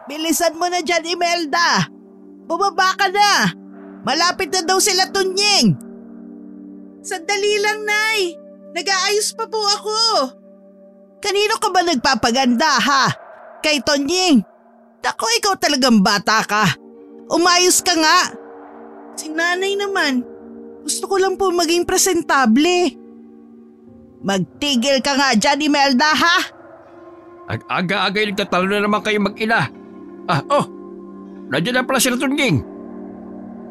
Bilisan mo na dyan, Imelda! Bumaba ka na! Malapit na daw sila, Tunying! Sandali lang, Nay! Nag-aayos pa po ako! Kanino ka ba nagpapaganda, ha? Kay Tunying? Naku, ikaw talagang bata ka! Umayos ka nga! Si Nanay naman, gusto ko lang po maging presentable. Magtigil ka nga dyan, Imelda, ha? Aga-agay nagtatalo na naman kayo mag-ina. Nandiyan na pala sila, Tunying.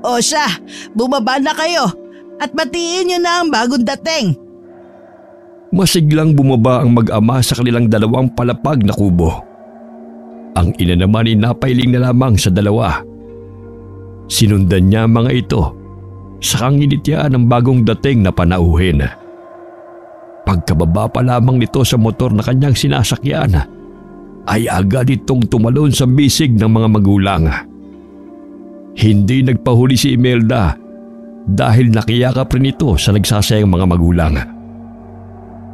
O siya, bumaba na kayo at batiin nyo na ang bagong dating. Masiglang bumaba ang mag-ama sa kanilang dalawang palapag na kubo. Ang ina naman ay napailing na lamang sa dalawa. Sinundan niya mga ito sa kanginitian ng bagong dating na panauhin. Pagkababa pa lamang nito sa motor na kanyang sinasakyan, ay agad itong tumalon sa bisig ng mga magulang. Hindi nagpahuli si Imelda dahil nakiyakap rin ito sa nagsasayang mga magulang.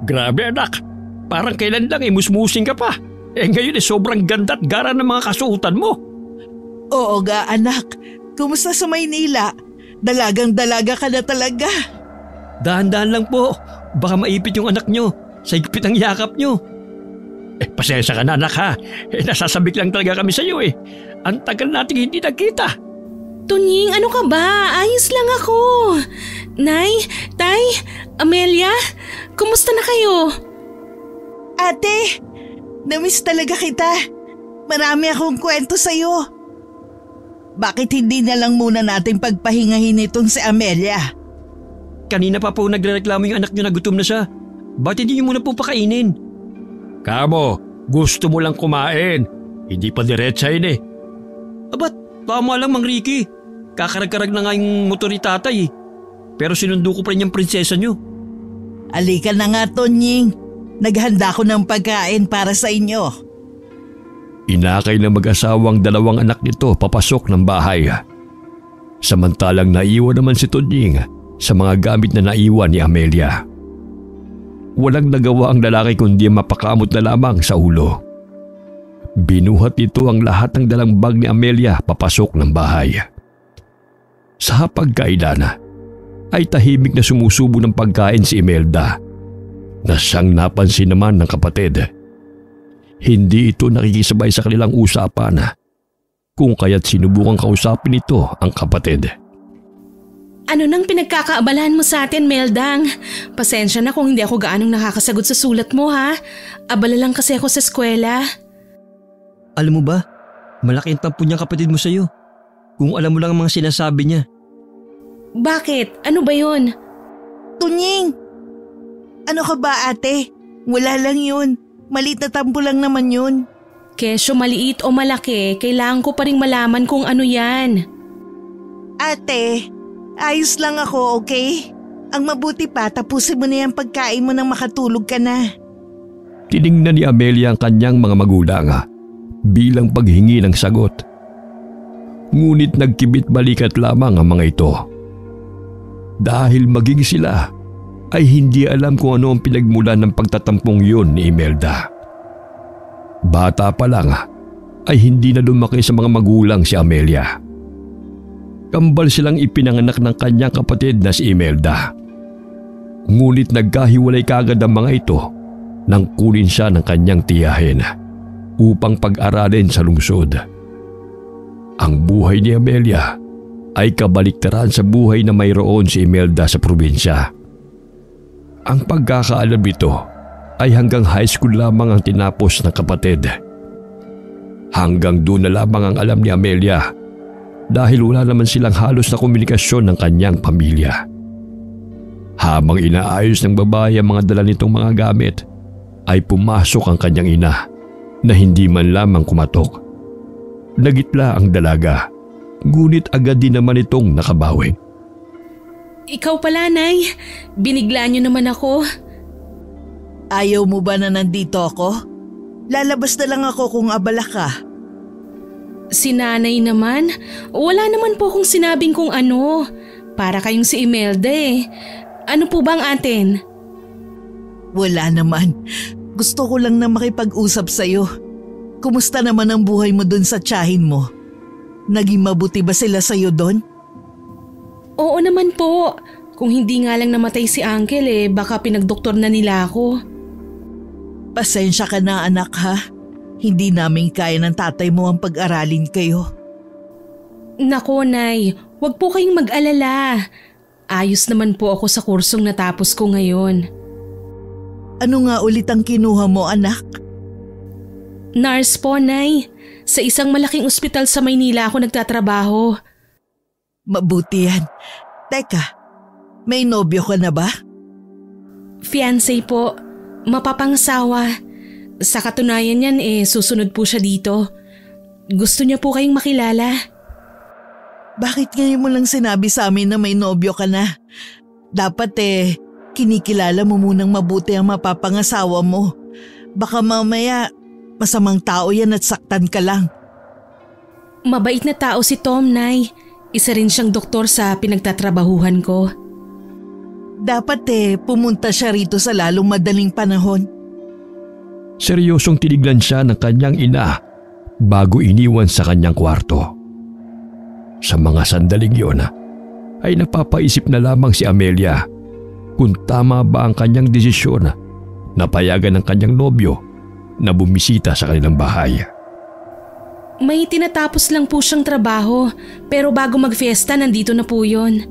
Grabe anak, parang kailan lang musmusing ka pa. Ngayon sobrang ganda at gara ng mga kasuotan mo. Oo nga anak, kumusta sa Maynila? Dalagang-dalaga ka na talaga. Dahan-dahan lang po, baka maipit yung anak nyo sa higpit ang yakap nyo. Pasensya ka na anak ha, nasasabik lang talaga kami sa iyo eh. Ang tagal nating hindi nagkita. Tunying, ano ka ba? Ayos lang ako. Nay, Tay, Amelia, kumusta na kayo? Ate, namiss talaga kita. Marami akong kwento sa'yo. Bakit hindi na lang muna natin pagpahingahin itong si Amelia? Kanina pa po nagrereklamo yung anak nyo na gutom na siya. Ba't hindi nyo muna po pakainin? Kamo, gusto mo lang kumain. Hindi pa diretsahin eh. Abat, tama lang Mang Ricky. Kakarag-karag na nga yung motor ni tatay eh. Pero sinundo ko pa rin yung prinsesa nyo. Alika na nga, Tonying. Naghanda ko ng pagkain para sa inyo. Inakay ng mag-asawang dalawang anak nito papasok ng bahay. Samantalang naiwan naman si Tonying sa mga gamit na naiwan ni Amelia. Walang nagawa ang lalaki kundi mapakamot na lamang sa ulo. Binuhat nito ang lahat ng dalang bag ni Amelia papasok ng bahay. Sa pagkailan ay tahimik na sumusubo ng pagkain si Imelda na siyang napansin naman ng kapatid. Hindi ito nakikisabay sa kanilang usapan kung kaya't sinubukang kausapin ito ang kapatid. Ano nang pinagkakaabalahan mo sa atin, Meldang? Pasensya na kung hindi ako gaanong nakakasagot sa sulat mo ha. Abala lang kasi ako sa eskwela. Alam mo ba, malaki ang tampo niyang kapatid mo sa'yo. Kung alam mo lang ang mga sinasabi niya. Bakit? Ano ba yun? Tunying! Ano ka ba ate? Wala lang yun. Maliit na tampo lang naman yun. Kesyo maliit o malaki, kailangan ko pa rin malaman kung ano yan. Ate, ayos lang ako, okay? Ang mabuti pa, tapusin mo na yung pagkain mo nang makatulog ka na. Tiningnan ni Amelia ang kanyang mga magulang bilang paghingi ng sagot. Ngunit nagkibit balikat lamang ang mga ito. Dahil maging sila ay hindi alam kung ano ang pinagmulan ng pagtatampong yun ni Imelda. Bata pa lang ay hindi na lumaki sa mga magulang si Amelia. Kambal silang ipinanganak ng kanyang kapatid na si Imelda. Ngunit nagkahiwalay kaagad ang mga ito nang kunin siya ng kanyang tiyahin upang pag-aralin sa lungsod. Ang buhay ni Amelia ay kabaliktaran sa buhay na mayroon si Imelda sa probinsya. Ang pagkakaalam nito ay hanggang high school lamang ang tinapos ng kapatid. Hanggang doon na lamang ang alam ni Amelia dahil wala naman silang halos na komunikasyon ng kanyang pamilya. Habang inaayos ng babae ang mga dala nitong mga gamit, ay pumasok ang kanyang ina na hindi man lamang kumatok. Nagitla ang dalaga, ngunit agad din naman itong nakabawi. Ikaw pala, Nay. Binigla niyo naman ako. Ayaw mo ba na nandito ako? Lalabas na lang ako kung abala ka. Si Nanay naman, wala naman po akong sinabing kung ano. Para kayong si Imelda eh. Ano po bang atin? Wala naman. Gusto ko lang na makipag-usap sa'yo. Kumusta naman ang buhay mo dun sa tiyahin mo? Naging mabuti ba sila sa'yo dun? Oo naman po. Kung hindi nga lang namatay si Uncle baka pinagdoktor na nila ako. Pasensya ka na anak ha. Hindi namin kaya ng tatay mo ang pag-aralin kayo. Nako, Nay, wag po kayong mag-alala. Ayos naman po ako sa kursong natapos ko ngayon. Ano nga ulit ang kinuha mo anak? Nurse po, Nay. Sa isang malaking ospital sa Maynila ako nagtatrabaho. Mabuti yan. Teka, may nobyo ka na ba? Fiancé po. Mapapangasawa. Sa katunayan yan susunod po siya dito. Gusto niya po kayong makilala. Bakit ngayon mo lang sinabi sa amin na may nobyo ka na? Dapat kinikilala mo munang mabuti ang mapapangasawa mo. Baka mamaya masamang tao yan at saktan ka lang. Mabait na tao si Tom, Nay. Isa rin siyang doktor sa pinagtatrabahuhan ko. Dapat pumunta siya rito sa lalong madaling panahon. Seryosong tinignan siya ng kanyang ina bago iniwan sa kanyang kwarto. Sa mga sandaling yun ay napapaisip na lamang si Amelia kung tama ba ang kanyang desisyon na payagan ng kanyang nobyo na bumisita sa kanilang bahay. May tinatapos lang po siyang trabaho pero bago mag-fiesta nandito na po yun.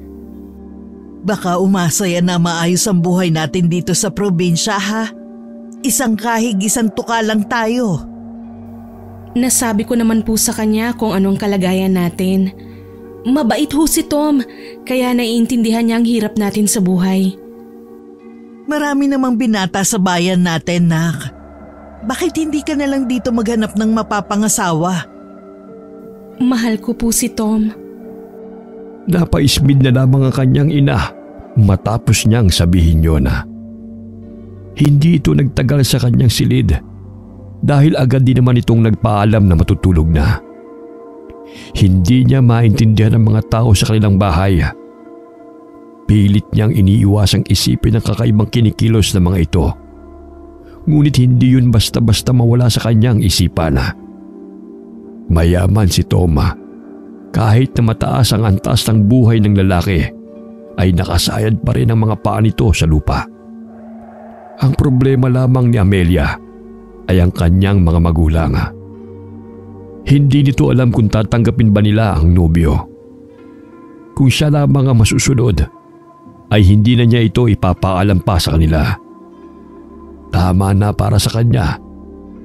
Baka umasa yan na maayos ang buhay natin dito sa probinsya ha. Isang kahig, isang tuka lang tayo. Nasabi ko naman po sa kanya kung anong kalagayan natin. Mabait ho si Tom, kaya naiintindihan niya ang hirap natin sa buhay. Marami namang binata sa bayan natin, nak. Bakit hindi ka na lang dito maghanap ng mapapangasawa? Mahal ko po si Tom. Napaismid na lamang ang kanyang ina matapos niyang sabihin yun. Hindi ito nagtagal sa kanyang silid dahil agad din naman itong nagpaalam na matutulog na. Hindi niya maintindihan ang mga tao sa kanilang bahay. Pilit niyang iniiwasang isipin ang kakaibang kinikilos ng mga ito. Ngunit hindi yun basta-basta mawala sa kanyang isipan. Mayaman si Toma. Kahit na mataas ang antas ng buhay ng lalaki, ay nakasayad pa rin ang mga paa nito sa lupa. Ang problema lamang ni Amelia ay ang kanyang mga magulang. Hindi nito alam kung tatanggapin ba nila ang nobyo. Kung siya lamang ang masusunod, ay hindi na niya ito ipapaalam pa sa kanila. Tama na para sa kanya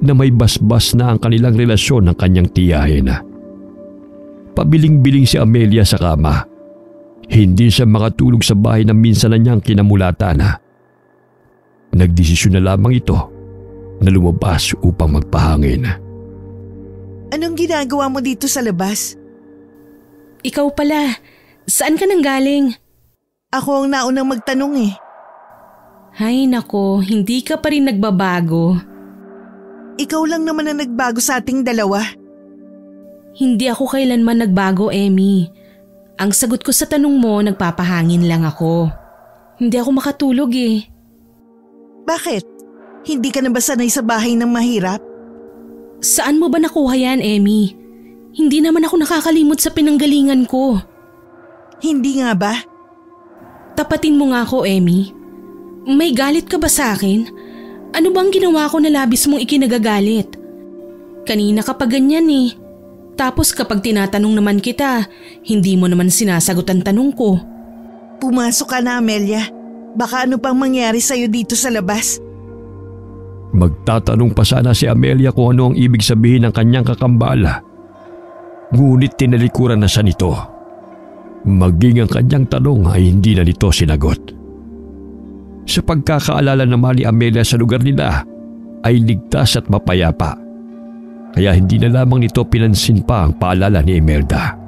na may basbas na ang kanilang relasyon ng kanyang tiyahin. Pabiling-biling si Amelia sa kama. Hindi siya makatulog sa bahay na minsan na niyang kinamulatan. Nagdesisyon na lamang ito na lumabas upang magpahangin. Anong ginagawa mo dito sa labas? Ikaw pala, saan ka nang galing? Ako ang naunang magtanong Hay nako, hindi ka pa rin nagbabago. Ikaw lang naman ang nagbago sa ating dalawa. Hindi ako kailanman nagbago, Emmy. Ang sagot ko sa tanong mo, nagpapahangin lang ako. Hindi ako makatulog Bakit? Hindi ka na ba sanay sa bahay ng mahirap? Saan mo ba nakuha yan, Emmy? Hindi naman ako nakakalimot sa pinanggalingan ko. Hindi nga ba? Tapatin mo nga ako, Emmy. May galit ka ba sa akin? Ano bang ginawa ko na labis mong ikinagagalit? Kanina ka pa ganyan Tapos kapag tinatanong naman kita, hindi mo naman sinasagot ang tanong ko. Pumasok ka na, Amelia. Baka ano pang mangyari sa'yo dito sa labas? Magtatanong pa sana si Amelia kung ano ang ibig sabihin ng kanyang kakambal. Ngunit tinalikuran na siya nito. Maging ang kanyang tanong ay hindi na nito sinagot. Sa pagkakaalala naman ni Amelia sa lugar nila ay ligtas at mapayapa. Kaya hindi na lamang nito pinansin pa ang paalala ni Imelda.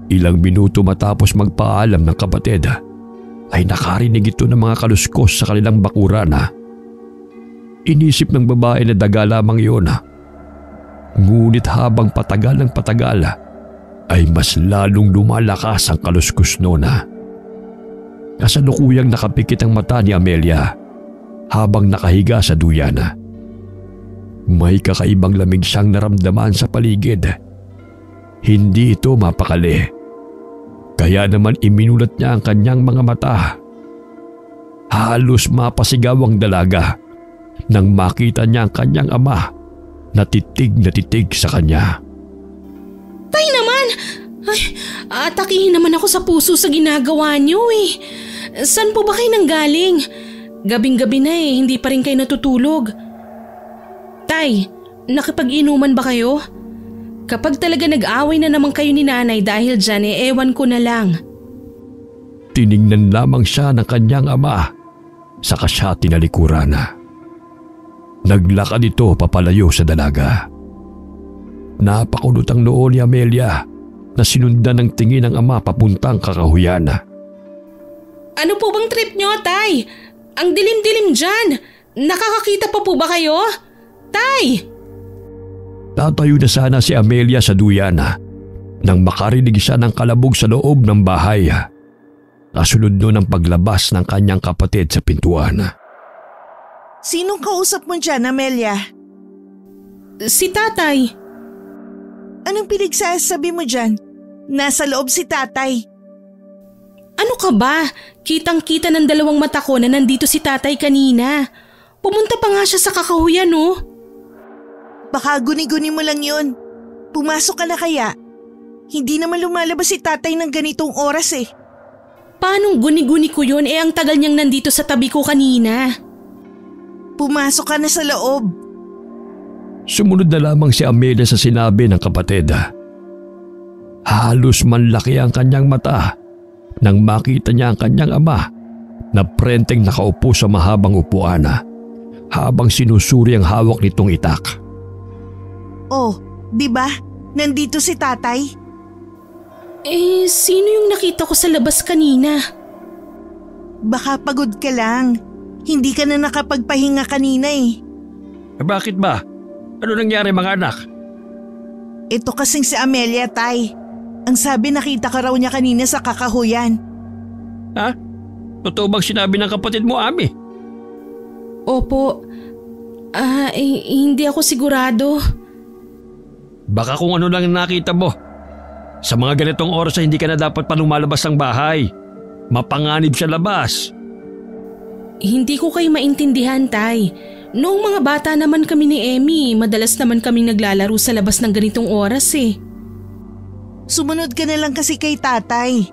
Ilang minuto matapos magpaalam ng kapatid ay nakarinig ito ng mga kaluskos sa kanilang bakuran. Inisip ng babae na daga lamang iyon. Ngunit habang patagal ng patagal ay mas lalong lumalakas ang kaluskos noon. Kasalukuyang nakapikit ang mata ni Amelia habang nakahiga sa duyan. May kakaibang lamig siyang naramdaman sa paligid. Hindi ito mapakali. Kaya naman iminulat niya ang kanyang mga mata. Halos mapasigaw ang dalaga nang makita niya ang kanyang ama na titig sa kanya. Tay naman! Ay, atakihin naman ako sa puso sa ginagawa niyo eh. Saan po ba kayo nanggaling? Gabing-gabi na eh, hindi pa rin kayo natutulog. Tay, nakipag-inuman ba kayo? Kapag talaga nag-away na naman kayo ni nanay dahil dyan ewan ko na lang. Tiningnan lamang siya ng kanyang ama, saka siya tinalikuran. Naglakad ito papalayo sa dalaga. Napakulot ang noo ni Amelia na sinundan ng tingin ng ama papuntang kakahuyan. Ano po bang trip nyo, Tay? Ang dilim-dilim dyan. Nakakakita pa po ba kayo? Tay! Tatayo na sana si Amelia sa duyan nang makarinig siya ng kalabog sa loob ng bahay. Kasunod nun ang paglabas ng kanyang kapatid sa pintuan. Sinong kausap mo dyan, Amelia? Si Tatay. Anong pinagsasabi mo dyan? Nasa loob si Tatay. Ano ka ba? Kitang-kita ng dalawang mata ko na nandito si Tatay kanina. Pumunta pa nga siya sa kakahuyan, oh. Baka guni-guni mo lang yun. Pumasok ka na kaya? Hindi naman lumalabas si Tatay ng ganitong oras eh. Paanong guni-guni ko yun ang tagal niyang nandito sa tabi ko kanina? Pumasok ka na sa loob. Sumunod na lamang si Amelia sa sinabi ng kapatid. Halos manlaki ang kanyang mata nang makita niya ang kanyang ama na prenteng nakaupo sa mahabang upuan habang sinusuri ang hawak nitong itak. Oh, di ba? Nandito si Tatay. Sino yung nakita ko sa labas kanina? Baka pagod ka lang. Hindi ka na nakapagpahinga kanina eh. Bakit ba? Ano nangyari mga anak? Ito kasing si Amelia, Tay. Ang sabi nakita ka raw niya kanina sa kakahuyan. Ha? Totoo bang sinabi ng kapatid mo, Ami? Opo. Hindi ako sigurado. Baka kung ano lang nakita mo. Sa mga ganitong oras ay hindi ka na dapat pa lumalabas ng bahay. Mapanganib sa labas. Hindi ko kayo maintindihan, Tay. Noong mga bata naman kami ni Emmy, madalas naman kaming naglalaro sa labas ng ganitong oras eh. Sumunod ka na lang kasi kay Tatay.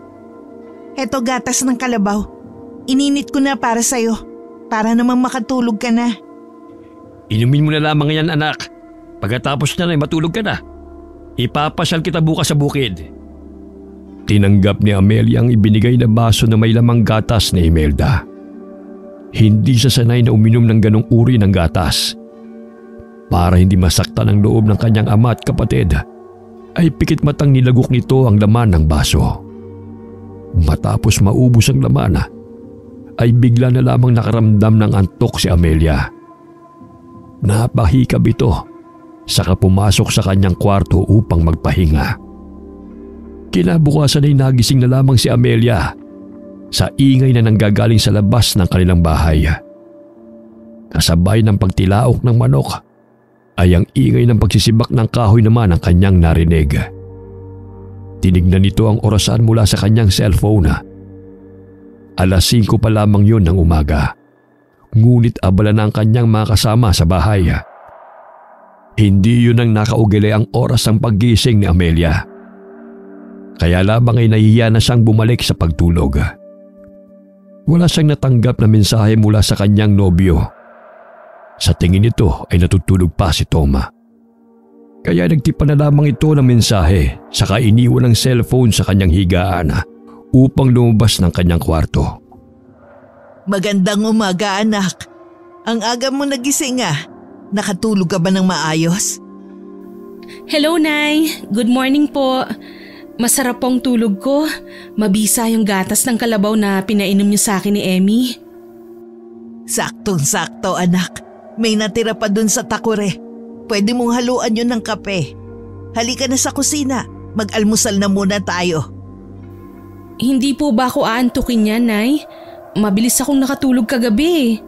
Eto gatas ng kalabaw. Ininit ko na para sa'yo. Para namang makatulog ka na. Inumin mo na lamang yan, anak. Pagkatapos na ay matulog ka na. Ipapasyal kita bukas sa bukid. Tinanggap ni Amelia ang ibinigay na baso na may lamang gatas ni Imelda. Hindi siya sanay na uminom ng ganong uri ng gatas. Para hindi masaktan ang loob ng kanyang ama at kapatid, ay pikit matang nilagok nito ang laman ng baso. Matapos maubos ang laman, ay bigla na lamang nakaramdam ng antok si Amelia. Napahikab ito, saka pumasok sa kanyang kwarto upang magpahinga. Kinabukasan ay nagising na lamang si Amelia sa ingay na nanggagaling sa labas ng kanilang bahay. Kasabay ng pagtilaok ng manok ay ang ingay ng pagsisibak ng kahoy naman ang kanyang narinig. Tinignan nito ang orasan mula sa kanyang cellphone. 5:00 pa lamang yun ng umaga. Ngunit abala na ang kanyang mga kasama sa bahay. Hindi yun ang nakaugili ang oras ng paggising ni Amelia. Kaya lamang ay nahihiya na siyang bumalik sa pagtulog. Wala siyang natanggap na mensahe mula sa kanyang nobyo. Sa tingin nito ay natutulog pa si Toma. Kaya nagtipa na lamang ito ng mensahe saka iniwan ang cellphone sa kanyang higaan upang lumabas ng kanyang kwarto. Magandang umaga, anak. Ang aga mo nagising ah. Nakatulog ka ba ng maayos? Hello, Nay. Good morning po. Masarap pong tulog ko. Mabisa yung gatas ng kalabaw na pinainom niyo sa akin ni Emmy. Saktong-sakto, anak. May natira pa dun sa takure. Pwede mong haluan yun ng kape. Halika na sa kusina. Mag-almusal na muna tayo. Hindi po ba ako aantukin yan, Nay? Mabilis akong nakatulog kagabi.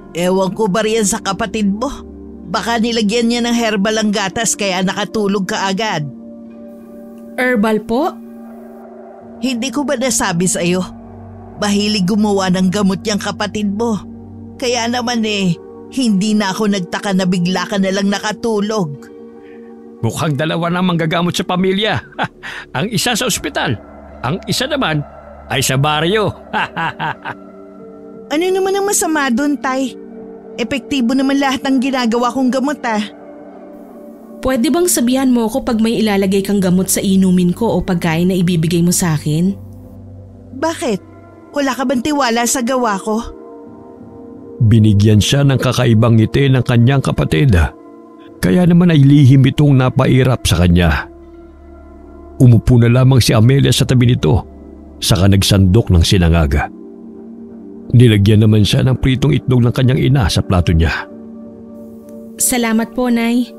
Ewan ko ba riyan sa kapatid mo? Baka nilagyan niya ng herbal ang gatas kaya nakatulog ka agad. Herbal po? Hindi ko ba nasabi sa'yo? Mahilig gumawa ng gamot yung kapatid mo. Kaya naman hindi na ako nagtaka na bigla ka na lang nakatulog. Mukhang dalawa na manggagamot sa pamilya. Ang isa sa ospital, ang isa naman ay sa baryo. Ano naman ang masama doon, Tay? Epektibo naman lahat ng ginagawa kong gamot Pwede bang sabihan mo ko pag may ilalagay kang gamot sa inumin ko o pagkain na ibibigay mo sa akin? Bakit? Wala ka bang tiwala sa gawa ko? Binigyan siya ng kakaibang ngiti ng kanyang kapatid. Kaya naman ay lihim itong napairap sa kanya. Umupo na lamang si Amelia sa tabi nito, saka nagsandok ng sinangaga. Nilagyan naman siya ng pritong itlog ng kanyang ina sa plato niya. Salamat po, Nay.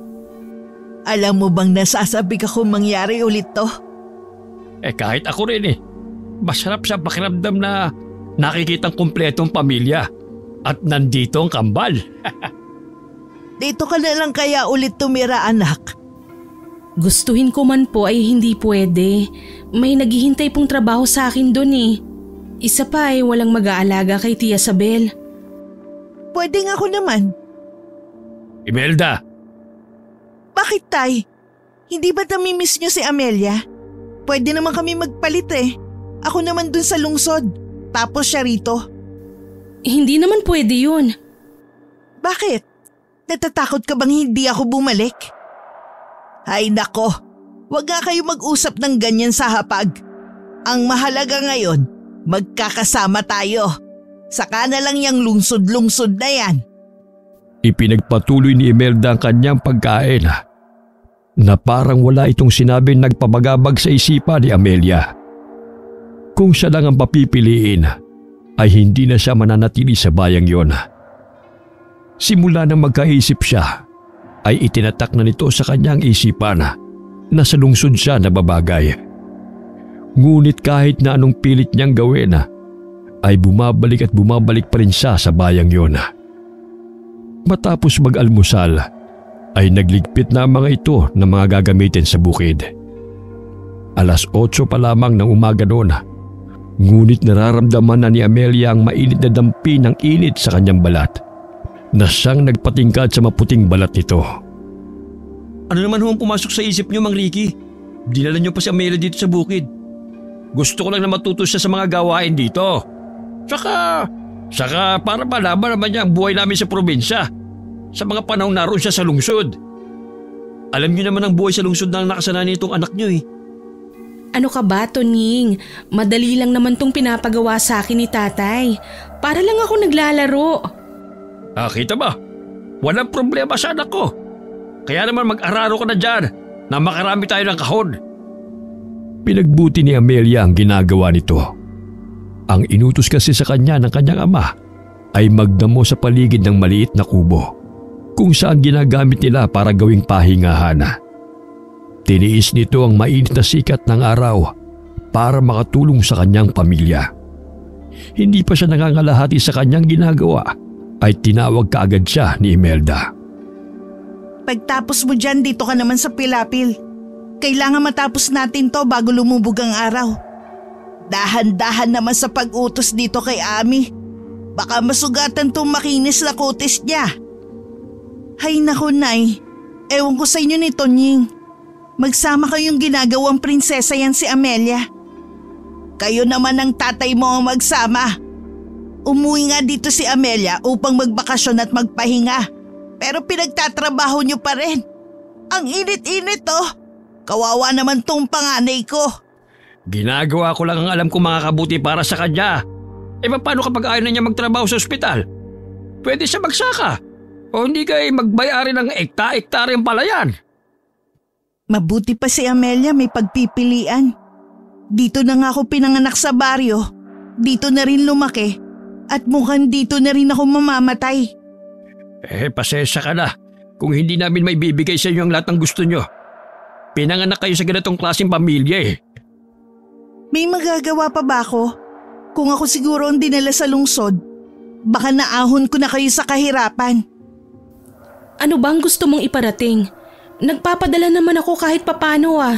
Alam mo bang nasasabi ka kung mangyari ulit to? Kahit ako rin Masarap sa pakiramdam na nakikitang kumpletong pamilya at nandito ang kambal. Dito ka na lang kaya ulit tumira, anak. Gustuhin ko man po ay hindi pwede. May naghihintay pong trabaho sa akin doon Isa pa ay walang mag-aalaga kay Tia Sabel. Pwede nga ako naman. Imelda! Bakit, Tay? Hindi ba namimiss niyo si Amelia? Pwede naman kami magpalit Ako naman dun sa lungsod, tapos siya rito. Hindi naman pwede yun. Bakit? Natatakot ka bang hindi ako bumalik? Ay nako, wag nga kayo mag-usap ng ganyan sa hapag. Ang mahalaga ngayon, magkakasama tayo. Saka na lang yung lungsod-lungsod na yan. Ipinagpatuloy ni Imelda ang kanyang pagkain na parang wala itong sinabing nagpabagabag sa isipan ni Amelia. Kung siya lang ang papipiliin, ay hindi na siya mananatili sa bayang yon. Simula nang magkaisip siya, ay itinatak na nito sa kanyang isipan na sa lungsod siya nababagay. Ngunit kahit na anong pilit niyang gawin, ay bumabalik at bumabalik pa rin siya sa bayang yon. Matapos mag-almusal, ay nagligpit na ang mga ito ng mga gagamitin sa bukid. 8:00 pa lamang ng umaga noon, ngunit nararamdaman na ni Amelia ang mainit na dampi ng init sa kanyang balat, na siyang nagpatingkad sa maputing balat nito. Ano naman ang pumasok sa isip niyo, Mang Ricky? Dinala niyo pa si Amelia dito sa bukid. Gusto ko lang na matuto siya sa mga gawain dito. Saka para malaman naman niya ang buhay namin sa probinsya sa mga panahon naroon siya sa lungsod. Alam niyo naman ang buhay sa lungsod na nakasanayan nitong anak niyo Ano ka ba, Toning? Madali lang naman tong pinapagawa sa akin ni Tatay. Para lang ako naglalaro. Kita ba? Walang problema sa anak ko. Kaya naman mag-araro ka na dyan na makarami tayo ng kahon. Pinagbuti ni Amelia ang ginagawa nito. Ang inutos kasi sa kanya ng kanyang ama ay magdamo sa paligid ng maliit na kubo kung saan ginagamit nila para gawing pahingahan. Tiniis nito ang mainit na sikat ng araw para makatulong sa kanyang pamilya. Hindi pa siya nangangalahati sa kanyang ginagawa ay tinawag kaagad siya ni Imelda. Pagtapos mo dyan, dito ka naman sa Pilapil. Kailangan matapos natin to bago lumubog ang araw. Dahan-dahan naman sa pag-utos dito kay Ami. Baka masugatan tong makinis na kutis niya. Hay naku, Nay. Ewan ko sa inyo ni Tonying. Magsama kayong ginagawang prinsesa yan si Amelia. Kayo naman ang tatay mo ang magsama. Umuwi nga dito si Amelia upang magbakasyon at magpahinga. Pero pinagtatrabaho niyo pa rin. Ang init-init Kawawa naman tong panganay ko. Ginagawa ko lang ang alam kong makakabuti para sa kanya. Paano kapag ayaw na niya magtrabaho sa ospital? Pwede siya magsaka. O hindi kayo magbayari ng ekta-ektaryang palayan. Mabuti pa si Amelia may pagpipilian. Dito na nga ako pinanganak sa baryo. Dito na rin lumaki. At mukhang dito na rin ako mamamatay. Pasensya ka na kung hindi namin may bibigay sa inyo ang lahat ng gusto nyo. Pinanganak kayo sa ganitong klaseng pamilya May magagawa pa ba ako? Kung ako siguro ang dinala sa lungsod, baka naahon ko na kayo sa kahirapan. Ano bang gusto mong iparating? Nagpapadala naman ako kahit papano ah.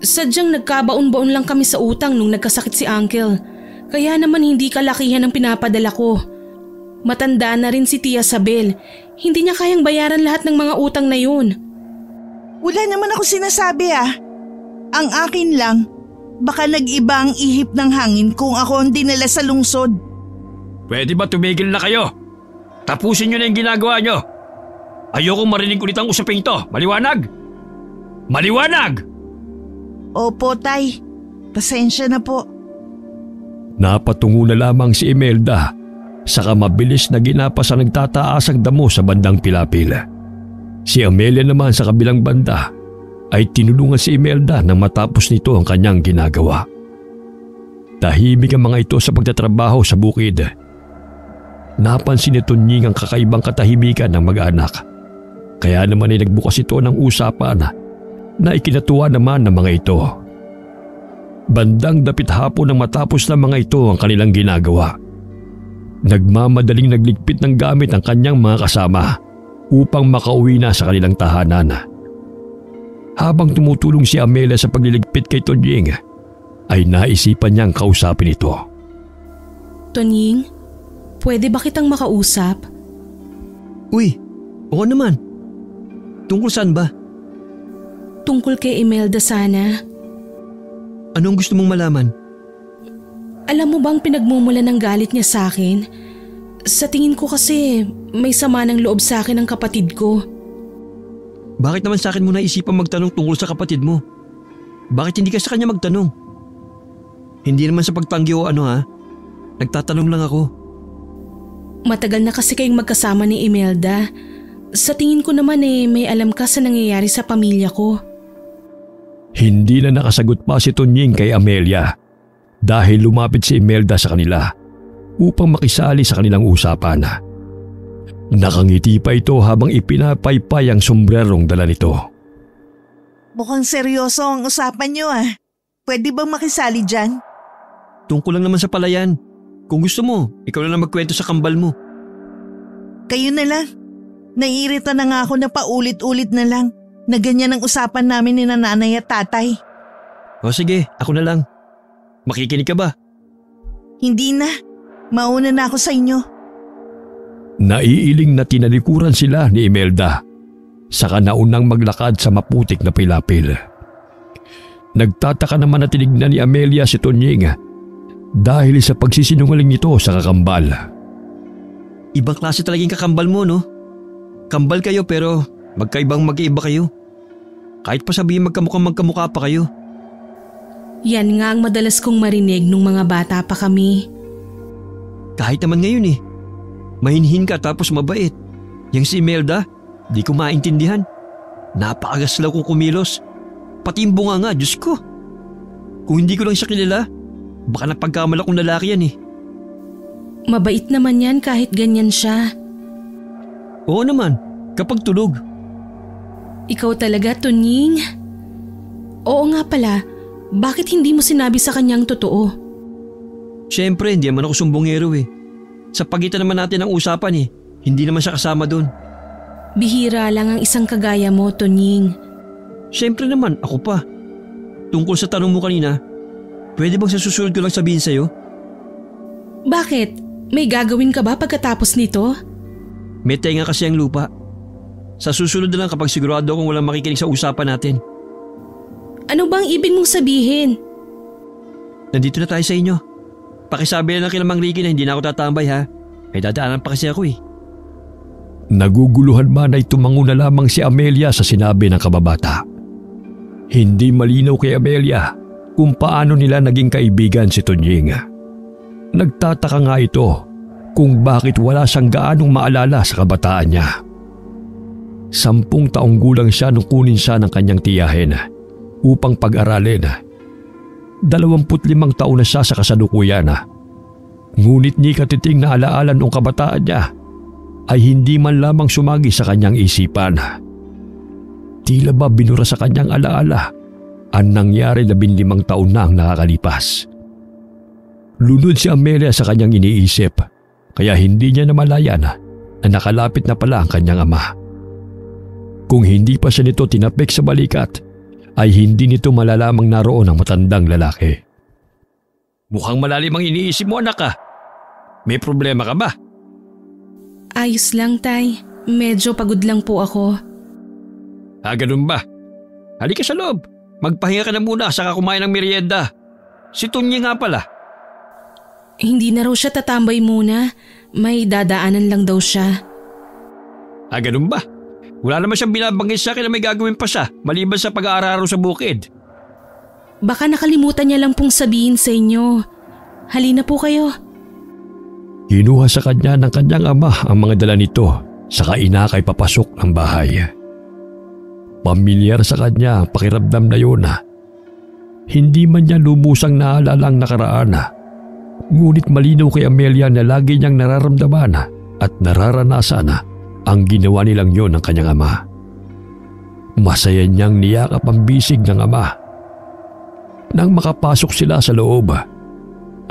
Sadyang nagkabaon-baon lang kami sa utang nung nagkasakit si Uncle. Kaya naman hindi kalakihan ang pinapadala ko. Matanda na rin si Tia Sabel. Hindi niya kayang bayaran lahat ng mga utang na yun. Wala naman ako sinasabi ah. Ang akin lang, baka nag-iba ang ihip ng hangin kung ako ang dinala sa lungsod. Pwede ba tumigil na kayo? Tapusin nyo na yung ginagawa nyo. Ayokong marinig ulit ang usaping to. Maliwanag? Maliwanag! Opo, Tay. Pasensya na po. Napatungo na lamang si Imelda, saka mabilis na ginapas ang nagtataasang damo sa bandang Pilapil. Si Amelia naman sa kabilang banda ay tinulungan si Imelda nang matapos nito ang kanyang ginagawa. Tahimik ang mga ito sa pagtatrabaho sa bukid. Napansin ni Tunying ang kakaibang katahimikan ng mag-anak. Kaya naman ay nagbukas ito ng usapan na ikinatuwa naman ng mga ito. Bandang dapit hapon nang matapos ng mga ito ang kanilang ginagawa. Nagmamadaling nagligpit ng gamit ang kanyang mga kasama upang makauwi na sa kanilang tahanan. Habang tumutulong si Amelia sa pagliligpit kay Tunying, ay naisipan niyang kausapin ito. Tunying, pwede ba kitang makausap? Uy, oo naman. Tungkol saan ba? Tungkol kay Imelda sana. Anong gusto mong malaman? Alam mo bang pinagmumula ng galit niya sa akin? Sa tingin ko kasi may sama ng loob sa akin ang kapatid ko. Bakit naman sa akin mo naisipan magtanong tungkol sa kapatid mo? Bakit hindi ka sa kanya magtanong? Hindi naman sa pagtanggi o ano ha? Nagtatanong lang ako. Matagal na kasi kayong magkasama ni Imelda. Sa tingin ko naman may alam ka sa nangyayari sa pamilya ko. Hindi na nakasagot pa si Tunying kay Amelia dahil lumapit si Imelda sa kanila upang makisali sa kanilang usapan. Nakangiti pa ito habang ipinapaypay ang sombrerong dala nito. Mukhang seryoso ang usapan niyo ah. Pwede bang makisali dyan? Tungkol lang naman sa palayan. Kung gusto mo, ikaw na lang magkwento sa kambal mo. Kayo na lang. Naiirita na nga ako na paulit-ulit na lang na ganyan ang usapan namin ni nanay at tatay. O sige, ako na lang. Makikinig ka ba? Hindi na. Mauna na ako sa inyo. Naiiling na tinalikuran sila ni Imelda, saka naunang maglakad sa maputik na pilapil. Nagtataka naman na tinignan ni Amelia si Tunying dahil sa pagsisinungaling nito sa kakambal. Ibang klase talagang kakambal mo, no? Kambal kayo pero magkaibang mag-iiba kayo. Kahit pa sabihin magkamukha pa kayo. Yan nga ang madalas kong marinig nung mga bata pa kami. Kahit naman ngayon mahinhin ka tapos mabait. Yang si Imelda, di ko maintindihan. Napakagaslaw kong kumilos. Pati yung bunga nga, Diyos ko. Kung hindi ko lang siya kilala, baka napagkamala kong lalaki yan Mabait naman yan kahit ganyan siya. Oo naman, kapag tulog. Ikaw talaga, Tunying. Oo nga pala, bakit hindi mo sinabi sa kanyang totoo? Siyempre, hindi naman ako sumbongero Sa pagitan naman natin ng usapan hindi naman siya kasama doon. Bihira lang ang isang kagaya mo, Tunying. Siyempre naman, ako pa. Tungkol sa tanong mo kanina, pwede bang sa susunod ko lang sabihin sa'yo? Bakit? May gagawin ka ba pagkatapos nito? May tenga kasi ang lupa. Sa susunod na lang kapag sigurado akong walang makikinig sa usapan natin. Ano bang ibig mong sabihin? Nandito na tayo sa inyo. Pakisabi na lang kay Mang Ricky na hindi na ako tatambay ha. May dadaanan pa kasi ako Naguguluhan man ay tumango na lamang si Amelia sa sinabi ng kababata. Hindi malinaw kay Amelia kung paano nila naging kaibigan si Tunying. Nagtataka nga ito kung bakit wala siyang gaanong maalala sa kabataan niya. 10 taong gulang siya nung kunin siya ng kanyang tiyahin upang pag-aralin. 25 taon na siya sa kasalukuyan. Ngunit ni katiting na alaala noong kabataan niya ay hindi man lamang sumagi sa kanyang isipan. Tila ba binura sa kanyang alaala ang nangyari 15 taon na ang nakakalipas. Lunod si Amelia sa kanyang iniisip kaya hindi niya namalayan na nakalapit na pala ang kanyang ama. Kung hindi pa siya nito tinapik sa balikat, ay hindi nito malalamang naroon ang matandang lalaki. Mukhang malalim ang iniisip mo, anak, ah. May problema ka ba? Ayos lang, Tay. Medyo pagod lang po ako. Ganun ba? Halika sa loob. Magpahinga ka na muna saka kumain ng merienda. Si Tunyi nga pala. Hindi na raw siya tatambay muna. May dadaanan lang daw siya. Ganun ba? Wala naman siyang binabanggit sa akin na may gagawin pa siya maliban sa pag-aararo sa bukid. Baka nakalimutan niya lang pong sabihin sa inyo. Halina po kayo. Kinuha sa kanya ng kanyang ama ang mga dala nito saka inakay papasok ng bahay. Pamilyar sa kanya ang pakiramdam na yun. Hindi man niya lubusang naalala ang nakaraan. Ngunit malinaw kay Amelia na lagi niyang nararamdaman at nararanasan ang ginawa nilang yon ng kanyang ama. Masaya niyang niyakap ang bisig ng ama. Nang makapasok sila sa loob,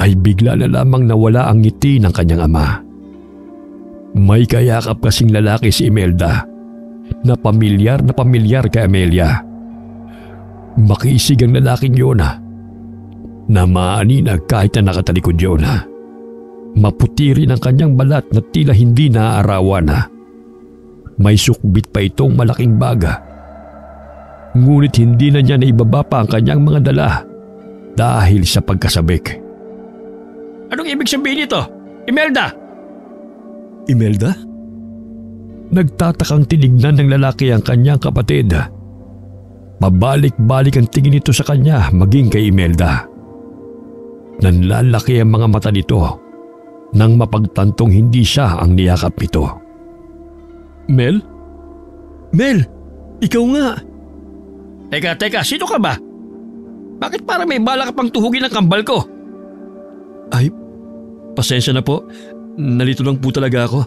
ay bigla na lamang nawala ang ngiti ng kanyang ama. May kayakap kasing lalaki si Imelda na pamilyar kay Amelia. Makisig ang lalaking yun na maaninag kahit na nakatalikod yun. Maputi rin ang kanyang balat na tila hindi naaarawan. May sukbit pa itong malaking baga. Ngunit hindi na niya naibaba pa ang kanyang mga dala dahil sa pagkasabik. Anong ibig sabihin nito? Imelda! Imelda? Nagtatakang tinignan ng lalaki ang kanyang kapatid. Pabalik-balik ang tingin nito sa kanya maging kay Imelda. Nanlalaki ang mga mata nito nang mapagtantong hindi siya ang niyakap nito. Mel? Mel! Ikaw nga! Teka, sino ka ba? Bakit parang may bala ka pang tuhugin ang kambal ko? Ay, pasensya na po. Nalito lang po talaga ako.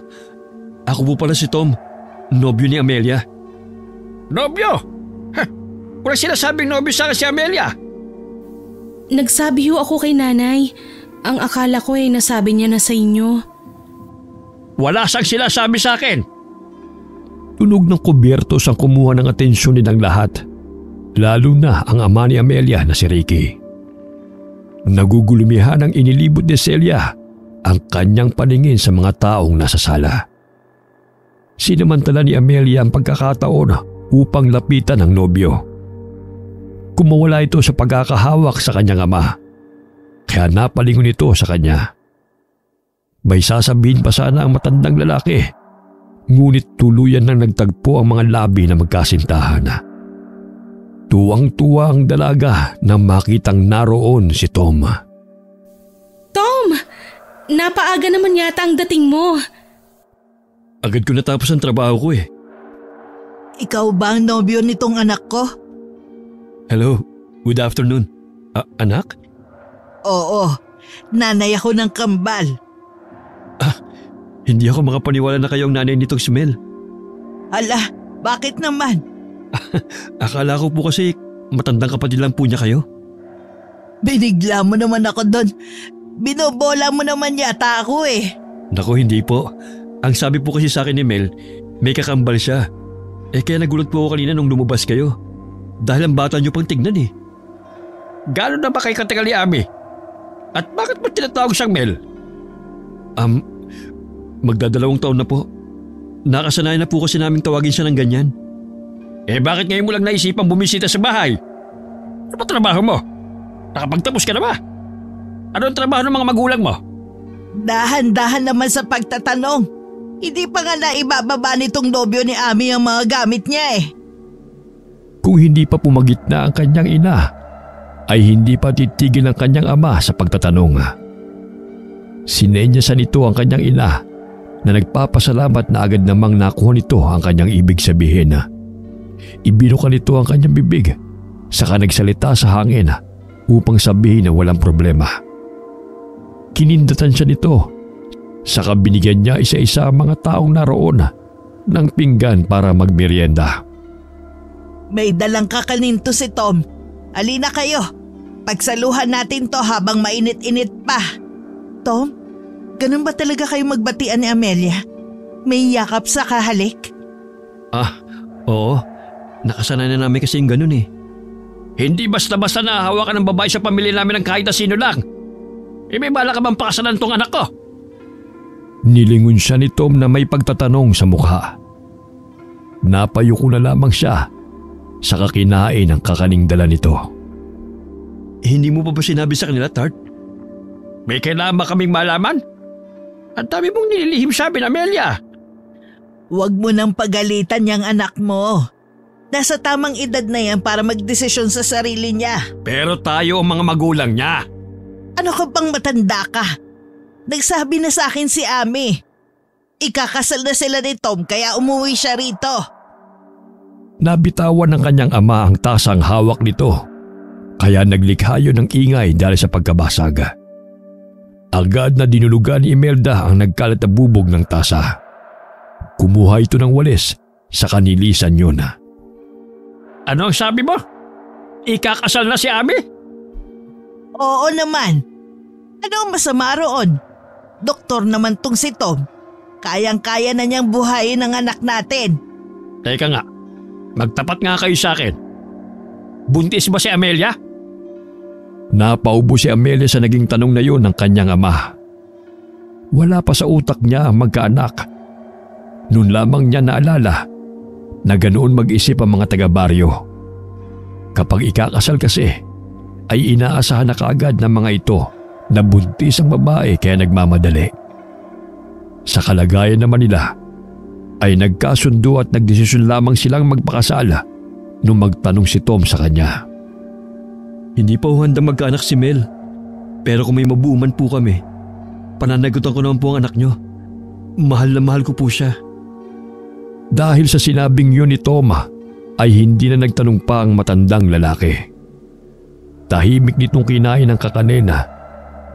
Ako po pala si Tom, nobyo ni Amelia. Nobyo? Wala sinasabing nobyo sa akin si Amelia. Nagsabi ho ako kay nanay. Ang akala ko ay nasabi niya na sa inyo. Wala siyang sinasabi sa akin. Tunog ng kubyertos ang kumuha ng atensyon nilang lahat, lalo na ang ama ni Amelia na si Ricky. Nagugulumihan ang inilibot ni Celia ang kanyang paningin sa mga taong nasa sala. Sinamantala ni Amelia ang pagkakataon upang lapitan ang nobyo. Kumawala ito sa pagkakahawak sa kanyang ama, kaya napalingon ito sa kanya. May sasabihin pa sana ang matandang lalaki, ngunit tuluyan nang nagtagpo ang mga labi na magkasintahan. Tuwang-tuwa ang dalaga nang makitang naroon si Tom. Tom! Napaaga naman yata ang dating mo. Agad ko natapos ang trabaho ko eh. Ikaw ba ang nobyo nitong anak ko? Hello, good afternoon. Anak? Oo, nanay ako ng kambal. Hindi ako makapaniwala na kayong nanay nitong si Mel. Hala, bakit naman? Akala ko po kasi matandang kapatid lang po niya kayo. Binigla mo naman ako doon. Binobola mo naman yata ako eh. Naku, hindi po. Ang sabi po kasi sa akin ni Mel, may kakambal siya. Kaya nagulat po ako kanina nung lumabas kayo. Dahil ang bata niyo pang tignan eh. Gano'n na ba kay katagal ni Ami? At bakit mo tinatawag siyang Mel? Magdadalawang taon na po. Nakasanayan na po kasi naming tawagin siya ng ganyan. Bakit ngayon mo lang naisipang bumisita sa bahay? Ano ba trabaho mo? Nakapagtapos ka na ba? Ano ang trabaho ng mga magulang mo? Dahan-dahan naman sa pagtatanong. Hindi pa nga naibababa nitong nobyo ni Ami ang mga gamit niya eh. Kung hindi pa pumagitna ang kanyang ina, ay hindi pa titigil ang kanyang ama sa pagtatanong. Sinenyasan nito ang kanyang ina na nagpapasalamat na agad namang nakuha nito ang kanyang ibig sabihin. Ibinuka nito ang kanyang bibig, saka nagsalita sa hangin upang sabihin na walang problema. Kinindatan siya nito, saka binigyan niya isa-isa ang mga taong naroon ng pinggan para magmerienda. May dalang kakanin to si Tom. Alina kayo, pagsaluhan natin to habang mainit-init pa. Tom, ganun ba talaga kayo magbatian ni Amelia? May yakap sa kahalik? Oo, nakasanay na namin kasi yung ganun eh. Hindi basta-basta nahahawakan ng babae sa pamilya namin ng kahit na sino lang. May bala ka bang pakasalan tong anak ko? Nilingon siya ni Tom na may pagtatanong sa mukha. Napayuko na lamang siya sa kakinain ng kakaning dala nito. Hindi mo pa ba sinabi sa kanila, Tart? May kailangan kaming malaman? Ang dami mong nililihim sa amin, Amelia. Huwag mo nang pagalitan yung anak mo. Nasa tamang edad na yan para magdesisyon sa sarili niya. Pero tayo ang mga magulang niya. Ano ka bang matanda ka? Nagsabi na sa akin si Ami. Ikakasal na sila ni Tom kaya umuwi siya rito. Nabitawan ng kanyang ama ang tasang hawak nito. Kaya naglikha yun ng ingay dahil sa pagkabasag. Agad na dinulugan ni Imelda ang nagkalat na bubog ng tasa. Kumuha ito ng walis sa kanilisan yun. Ano ang sabi mo? Ikakasal na si Ami? Oo naman. Ano ang masama roon? Doktor naman tong si Tom. Kayang-kaya na niyang buhayin ang anak natin. Teka nga, magtapat nga kayo sa akin. Buntis ba si Amelia? Napaubo si Amelia sa naging tanong na yun ng kanyang ama. Wala pa sa utak niya ang magkaanak. Noon lamang niya naalala na ganoon mag-isip ang mga taga-baryo. Kapag ikakasal kasi, ay inaasahan na kaagad ng mga ito na buntis ang babae kaya nagmamadali. Sa kalagayan naman nila, ay nagkasundo at nagdesisyon lamang silang magpakasal nung magtanong si Tom sa kanya. Hindi pa handang magkaanak si Mel. Pero kung may mabuuman po kami, pananagutan ko naman po ang anak nyo. Mahal na mahal ko po siya. Dahil sa sinabing yun ni Tom, ay hindi na nagtanong pa ang matandang lalaki. Tahimik nitong kinain ng kakanena,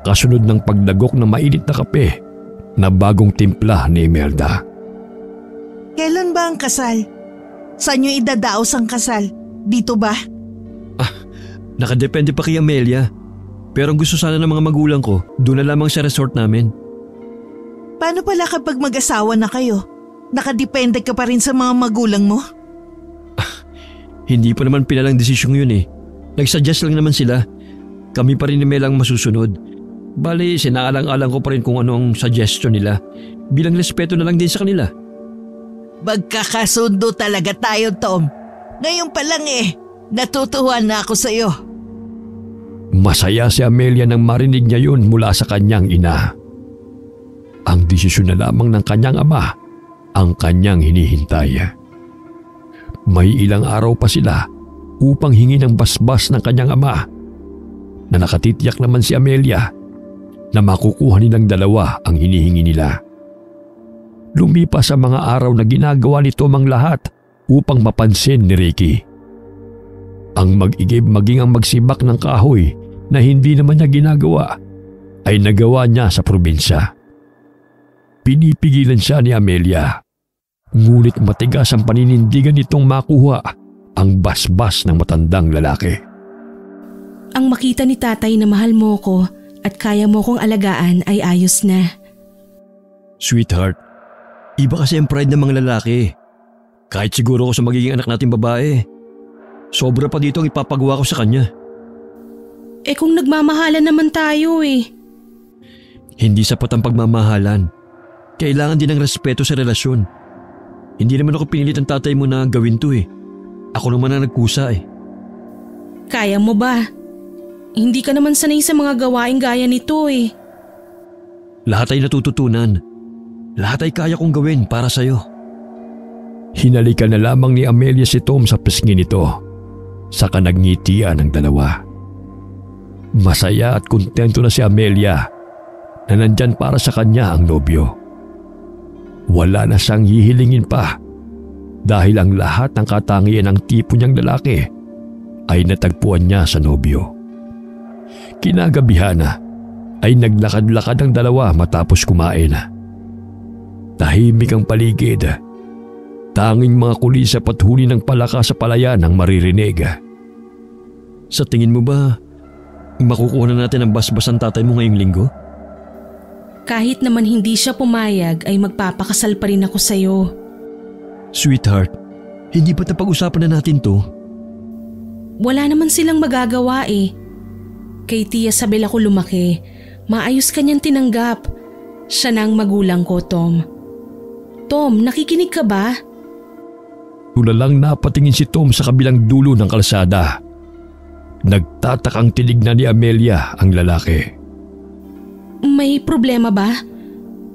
kasunod ng pagdagok ng mainit na kape na bagong timpla ni Imelda. Kailan ba ang kasal? Saan niyo idadaos ang kasal? Dito ba? Nakadepende pa kay Amelia. Pero ang gusto sana ng mga magulang ko, doon na lamang sa resort namin. Paano pala kapag mag-asawa na kayo? Nakadepende ka pa rin sa mga magulang mo? Hindi pa naman pinalang desisyong yun eh. Nag-suggest lang naman sila. Kami pa rin ni Mel ang masusunod. Bali, sinaalang-alang ko pa rin kung ano ang suggestion nila. Bilang respeto na lang din sa kanila. Magkakasundo talaga tayo, Tom. Ngayon pa lang natutuwa na ako sa'yo. Masaya si Amelia nang marinig niya yun mula sa kanyang ina. Ang desisyon na lamang ng kanyang ama ang kanyang hinihintay. May ilang araw pa sila upang hingi ng basbas ng kanyang ama na nakatitiyak naman si Amelia na makukuha nilang dalawa ang hinihingi nila. Lumipas ang mga araw na ginagawa nito ang lahat upang mapansin ni Ricky. Ang mag-igib maging ang magsibak ng kahoy na hindi naman niya ginagawa ay nagawa niya sa probinsya. Pinipigilan siya ni Amelia, ngunit matigas ang paninindigan nitong makuha ang basbas ng matandang lalaki. Ang makita ni tatay na mahal mo ko at kaya mo kong alagaan ay ayos na. Sweetheart, iba kasi ang pride ng mga lalaki. Kahit siguro ko sa magiging anak natin babae, sobra pa dito ang ipapagawa ko sa kanya. Kung nagmamahalan naman tayo Hindi sapat ang pagmamahalan. Kailangan din ng respeto sa relasyon. Hindi naman ako pinilit ng tatay mo na gawin to Ako naman ang nagkusa Kaya mo ba? Hindi ka naman sanay sa mga gawaing gaya nito Lahat ay natututunan. Lahat ay kaya kong gawin para sa'yo. Hinalikan na lamang ni Amelia si Tom sa pisngi nito. Saka nagngitian ang dalawa. Masaya at kontento na si Amelia na nandyan para sa kanya ang nobyo. Wala na siyang hihilingin pa dahil ang lahat ng katangian ng tipo niyang lalaki ay natagpuan niya sa nobyo. Kinagabihan ay naglakad-lakad ang dalawa matapos kumain. Tahimik ang paligid. Tanging mga kulisap at huni ng palaka sa palayan ang maririnig. Sa tingin mo ba, makukuha na natin ang basbas ng tatay mo ngayong linggo? Kahit naman hindi siya pumayag ay magpapakasal pa rin ako sa'yo. Sweetheart, Hindi ba napag-usapan na natin to? Wala naman silang magagawa eh. Kay Tia Sabel ako lumaki. Maayos kanyang tinanggap. Siya na ang magulang ko, Tom. Tom, nakikinig ka ba? Tulalang napatingin si Tom sa kabilang dulo ng kalsada. Nagtatakang tinignan ni Amelia ang lalaki. May problema ba?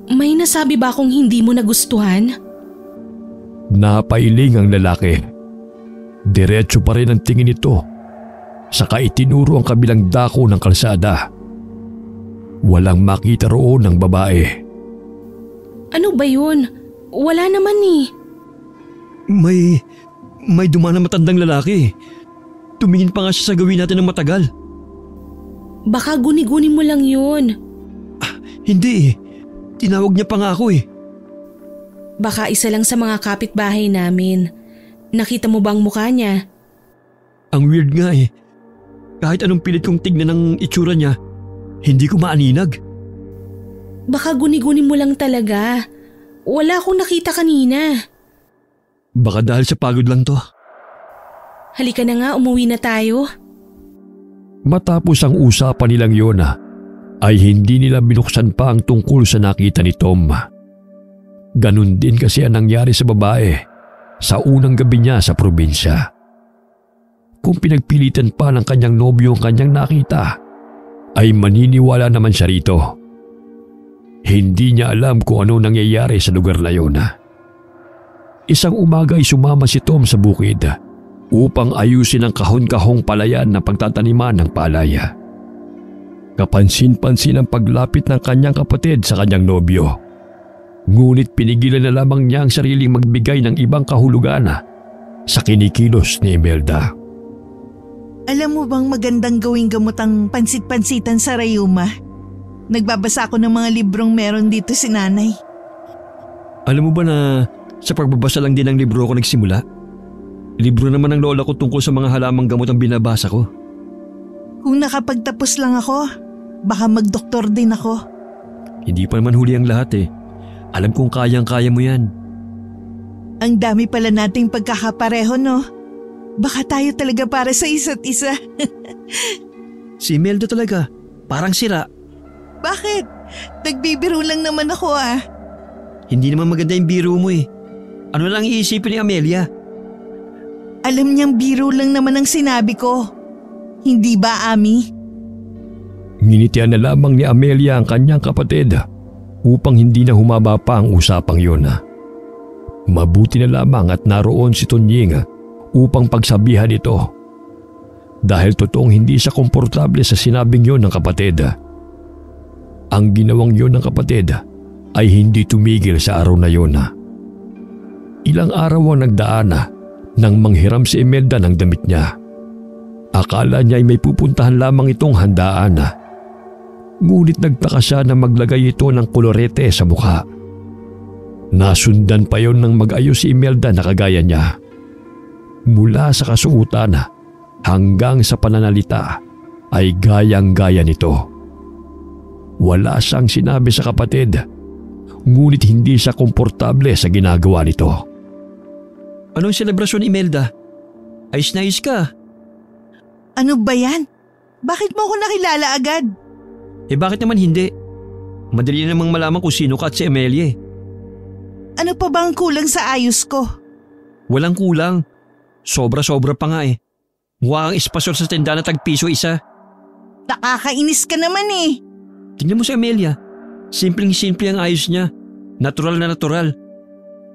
May nasabi ba akong hindi mo nagustuhan? Napailing ang lalaki. Diretso pa rin ang tingin nito. Saka itinuro ang kabilang dako ng kalsada. Walang makita roon ng babae. Ano ba yun? Wala naman eh. May dumaan na matandang lalaki. Tumingin pa nga siya sa gawin natin ng matagal. Baka guni-guni mo lang yun. Hindi eh. Tinawag niya pa nga ako eh. Baka isa lang sa mga kapitbahay namin. Nakita mo bang mukha niya? Ang weird nga eh. Kahit anong pilit kong tignan ng itsura niya, hindi ko maaninag. Baka guni-guni mo lang talaga. Wala akong nakita kanina. Baka dahil sa pagod lang to. Halika na nga, umuwi na tayo. Matapos ang usapan nilang yun ay hindi nila binuksan pa ang tungkol sa nakita ni Tom. Ganun din kasi ang nangyari sa babae sa unang gabi niya sa probinsya. Kung pinagpilitan pa ng kanyang nobyo ang kanyang nakita, ay maniniwala naman siya rito. Hindi niya alam kung ano nangyayari sa lugar na yun. Isang umaga ay sumama si Tom sa bukid upang ayusin ang kahon-kahong palayan na pagtataniman ng palaya. Kapansin-pansin ang paglapit ng kanyang kapatid sa kanyang nobyo. Ngunit pinigilan na lamang niya ang sariling magbigay ng ibang kahulugan sa kinikilos ni Imelda. Alam mo bang magandang gawing gamotang pansit-pansitan sa rayuma? Nagbabasa ako ng mga librong meron dito si nanay. Alam mo ba na sa pagbabasa lang din ng libro ako nagsimula? Libro naman ng lola ko tungkol sa mga halamang gamot ang binabasa ko. Kung nakapagtapos lang ako, baka magdoktor din ako. Hindi pa naman huli ang lahat eh. Alam kong kayang-kaya mo yan. Ang dami pala nating pagkakapareho, no? Baka tayo talaga para sa isa't isa. Si Imelda talaga, parang sira. Bakit? Nagbibiro lang naman ako ah. Hindi naman maganda yung biro mo eh. Ano lang iisipin ni Amelia? Alam niyang biro lang naman ang sinabi ko. Hindi ba, Ami? Nginitian na lamang ni Amelia ang kanyang kapatid upang hindi na humaba pa ang usapang yun. Mabuti na lamang at naroon si Tonying upang pagsabihan ito. Dahil totoong hindi siya komportable sa sinabing yun ng kapatid. Ang ginawang yun ng kapatid ay hindi tumigil sa araw na yun. Ilang araw ang nagdaan nang manghiram si Imelda ng damit niya. Akala niya ay may pupuntahan lamang itong handaan. Ngunit nagtaka siya na maglagay ito ng kolorete sa mukha. Nasundan pa yon ng mag-ayos si Imelda na kagaya niya. Mula sa kasuotan hanggang sa pananalita ay gayang-gaya nito. Wala siyang sinabi sa kapatid, ngunit hindi siya komportable sa ginagawa nito. Anong selebrasyon, Imelda? Ayos na ayos ka. Ano ba yan? Bakit mo ako nakilala agad? Eh bakit naman hindi? Madali namang malaman kung sino ka at si Amelia. Ano pa bang kulang sa ayos ko? Walang kulang. Sobra-sobra pa nga eh. Mukha kang espasyon sa tindahan na tag-piso isa. Nakakainis ka naman eh. Tingnan mo si Amelia. Simpleng-simple ang ayos niya. Natural na natural.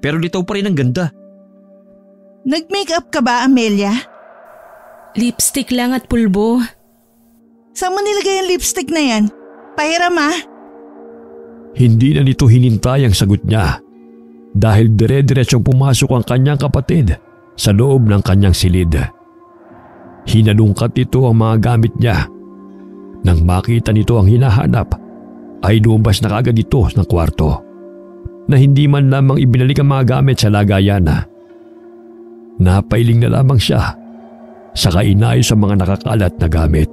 Pero litaw pa rin ang ganda. Nag-makeup ka ba, Amelia? Lipstick lang at pulbo. Saan mo nilagay ang lipstick na yan? Pahiram ah. Hindi na nito hinintay ang sagot niya dahil dire-diretsong pumasok ang kanyang kapatid sa loob ng kanyang silid. Hinalungkat nito ang mga gamit niya. Nang makita nito ang hinahanap, ay lumabas na kagad ito ng kwarto na hindi man lamang ibinalik ang mga gamit sa lagayan. Napailing na lamang siya saka inayos ang mga nakakalat na gamit.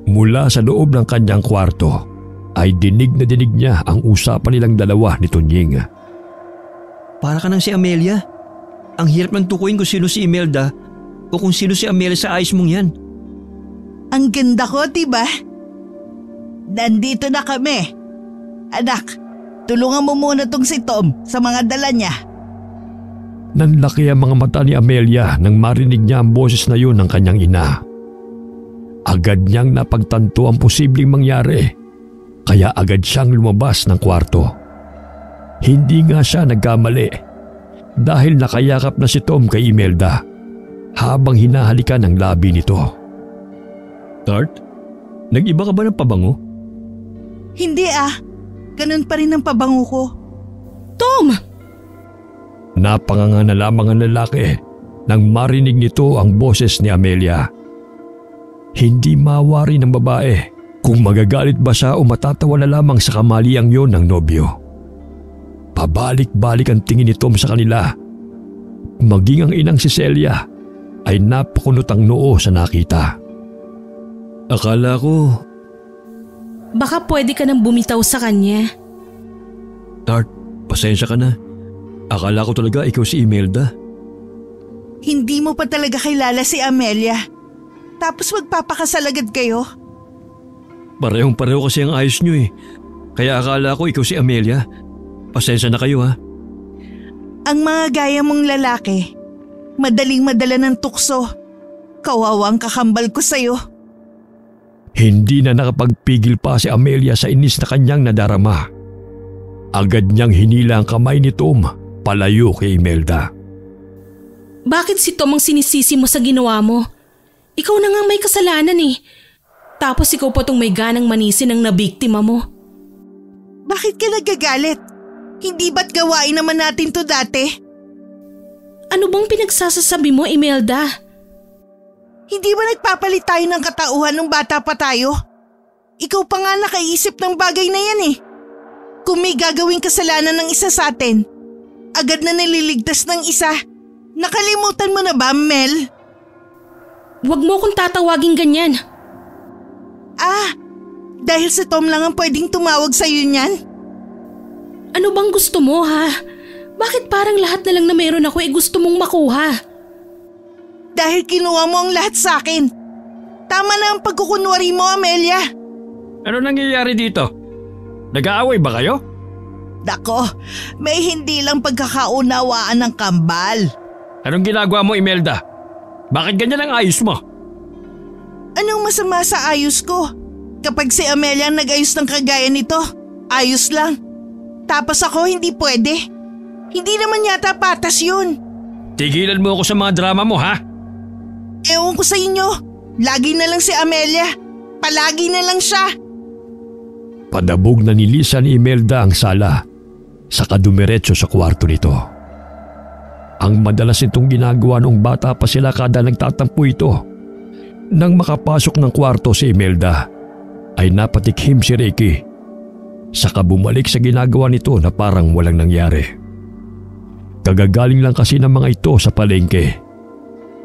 Mula sa loob ng kanyang kwarto ay dinig na dinig niya ang usapan nilang dalawa ni Tonying. Para ka nang si Amelia. Ang hirap ng tukuyin kung sino si Imelda o kung sino si Amelia sa ayos mong yan. Ang ganda ko, diba? Nandito na kami. Anak, tulungan mo muna tong si Tom sa mga dala niya. Nanlaki ang mga mata ni Amelia nang marinig niya ang boses na yun ng kanyang ina. Agad niyang napagtanto ang posibleng mangyari, kaya agad siyang lumabas ng kwarto. Hindi nga siya nagkamali dahil nakayakap na si Tom kay Imelda habang hinahalikan ang labi nito. Tart, nag-iba ka ba ng pabango? Hindi ganun pa rin ang pabango ko. Tom! Napanganga na lamang ang lalaki nang marinig nito ang boses ni Amelia. Hindi mawari ng babae kung magagalit ba siya o matatawa na lamang sa kamaliang yon ng nobyo. Pabalik-balik ang tingin ni Tom sa kanila. Maging ang inang si Celia ay napakunot ang noo sa nakita. Akala ko… Baka pwede ka nang bumitaw sa kanya. Tart, pasensya ka na. Akala ko talaga ikaw si Imelda. Hindi mo pa talaga kilala si Amelia. Tapos magpapakasal agad kayo? Parehong-pareho kasi ang ayos nyo eh. Kaya akala ko ikaw si Amelia. Pasensya na kayo ha. Ang mga gaya mong lalaki, madaling madala ng tukso. Kawawang kakambal ko sa'yo. Hindi na nakapagpigil pa si Amelia sa inis na kanyang nadarama. Agad niyang hinila ang kamay ni Tom palayo kay Imelda. Bakit si Tom ang sinisisi mo sa ginawa mo? Ikaw na nga may kasalanan eh. Tapos ikaw pa tong may ganang manisin ang nabiktima mo. Bakit ka nagagalit? Hindi ba't gawain naman natin to dati? Ano bang pinagsasasabi mo, Imelda? Hindi ba nagpapalit tayo ng katauhan nung bata pa tayo? Ikaw pa nga nakaisip ng bagay na yan eh. Kung may gagawing kasalanan ng isa sa atin, agad na nililigtas ng isa. Nakalimutan mo na ba, Mel? Huwag mo kong tatawagin ganyan. Dahil si Tom lang ang pwedeng tumawag sa'yo niyan? Ano bang gusto mo ha? Bakit parang lahat na lang na meron ako gusto mong makuha? Dahil kinuha mo ang lahat sa akin. Tama na ang pagkukunwari mo, Amelia. Ano nangyayari dito? Nag-aaway ba kayo? Dako, may hindi lang pagkakaunawaan ng kambal. Anong ginagawa mo, Imelda? Bakit ganyan ang ayos mo? Anong masama sa ayos ko? Kapag si Amelia ang nag-ayos ng kagaya nito, ayos lang. Tapos ako hindi pwede. Hindi naman yata patas yun. Tigilan mo ako sa mga drama mo, ha? Ewan ko sa inyo. Lagi na lang si Amelia. Palagi na lang siya. Padabog na nilisan ni Imelda ang sala, saka dumiretso sa kwarto nito. Ang madalas itong ginagawa noong bata pa sila kada nagtatampo ito. Nang makapasok ng kwarto si Imelda, ay napatikhim si Ricky. Saka bumalik sa ginagawa nito na parang walang nangyari. Kagagaling lang kasi ng mga ito sa palengke.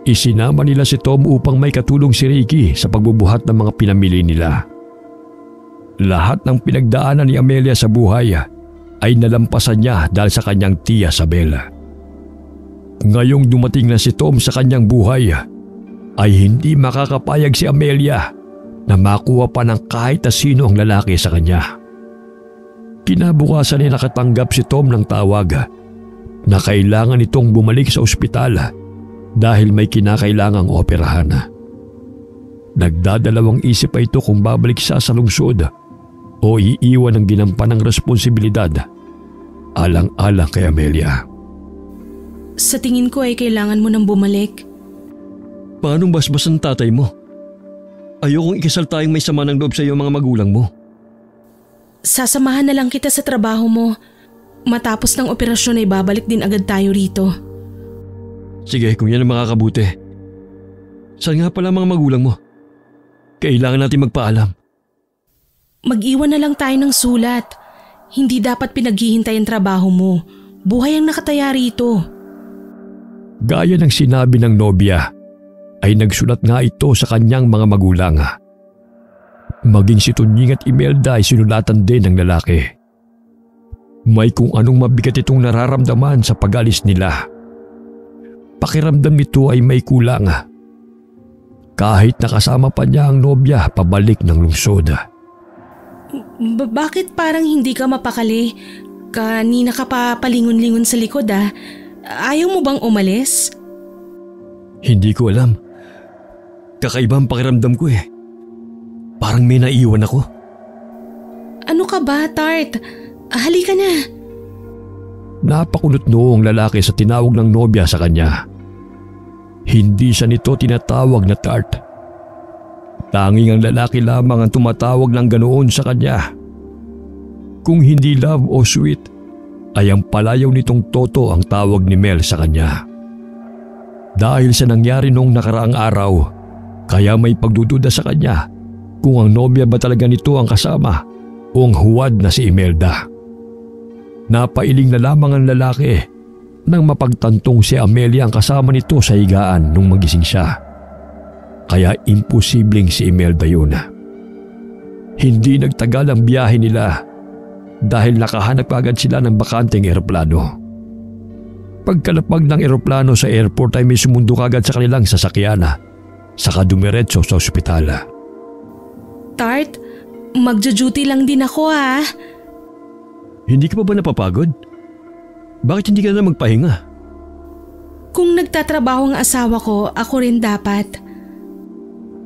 Isinama nila si Tom upang may katulong si Ricky sa pagbubuhat ng mga pinamili nila. Lahat ng pinagdaanan ni Amelia sa buhay ay nalampasan niya dahil sa kanyang tiya Sabela. Ngayong dumating na si Tom sa kanyang buhay, ay hindi makakapayag si Amelia na makuha pa ng kahit na sino ang lalaki sa kanya. Kinabukasan ay nakatanggap si Tom ng tawag na kailangan itong bumalik sa ospital dahil may kinakailangang operahan. Nagdadalawang isip pa ito kung babalik siya sa lungsod o iiwan ang ginampanang responsibilidad alang-alang kay Amelia. Sa tingin ko ay kailangan mo nang bumalik. Paano basbas ang tatay mo? Ayokong ikasal tayong may sama ng loob sa iyo mga magulang mo. Sasamahan na lang kita sa trabaho mo. Matapos ng operasyon ay babalik din agad tayo rito. Sige, kung yan ang makakabuti. Saan nga pala mga magulang mo? Kailangan natin magpaalam. Mag-iwan na lang tayo ng sulat. Hindi dapat pinaghihintay ang trabaho mo. Buhay ang nakataya rito. Gaya ng sinabi ng nobya, ay nagsulat nga ito sa kanyang mga magulang. Maging si Tunying at Imelda ay sinulatan din ng lalaki. May kung anong mabigat itong nararamdaman sa pag-alis nila. pakiramdam nito ay may kulang. Kahit nakasama pa niya ang nobya pabalik ng lungsod. Bakit parang hindi ka mapakali? Kanina ka pa palingon-lingon sa likod ah. Ayaw mo bang umalis? Hindi ko alam. Kakaibang pakiramdam ko eh. Parang may naiwan ako. Ano ka ba, Tart? Halika na. Napakunot noong lalaki sa tinawag ng nobya sa kanya. Hindi siya nito tinatawag na Tart. Tanging ang lalaki lamang ang tumatawag ng ganoon sa kanya. Kung hindi love o sweet, ay ang palayaw nitong Toto ang tawag ni Mel sa kanya. Dahil sa nangyari noong nakaraang araw, kaya may pagdududa sa kanya kung ang nobya ba talaga nito ang kasama o ang huwad na si Imelda. Napailing na lamang ang lalaki nang mapagtantong si Amelia ang kasama nito sa higaan nung magising siya. Kaya imposibleng si Imelda yun. Hindi nagtagal ang biyahe nila dahil nakahanap agad sila ng bakanteng eroplano. Pagkalapag ng eroplano sa airport ay may sumundo kagad sa kanilang sasakyan saka dumiretso sa ospital. Tart, magjo-duty lang din ako ah. Hindi ka pa ba napapagod? Bakit hindi ka na magpahinga? Kung nagtatrabaho ang asawa ko, ako rin dapat.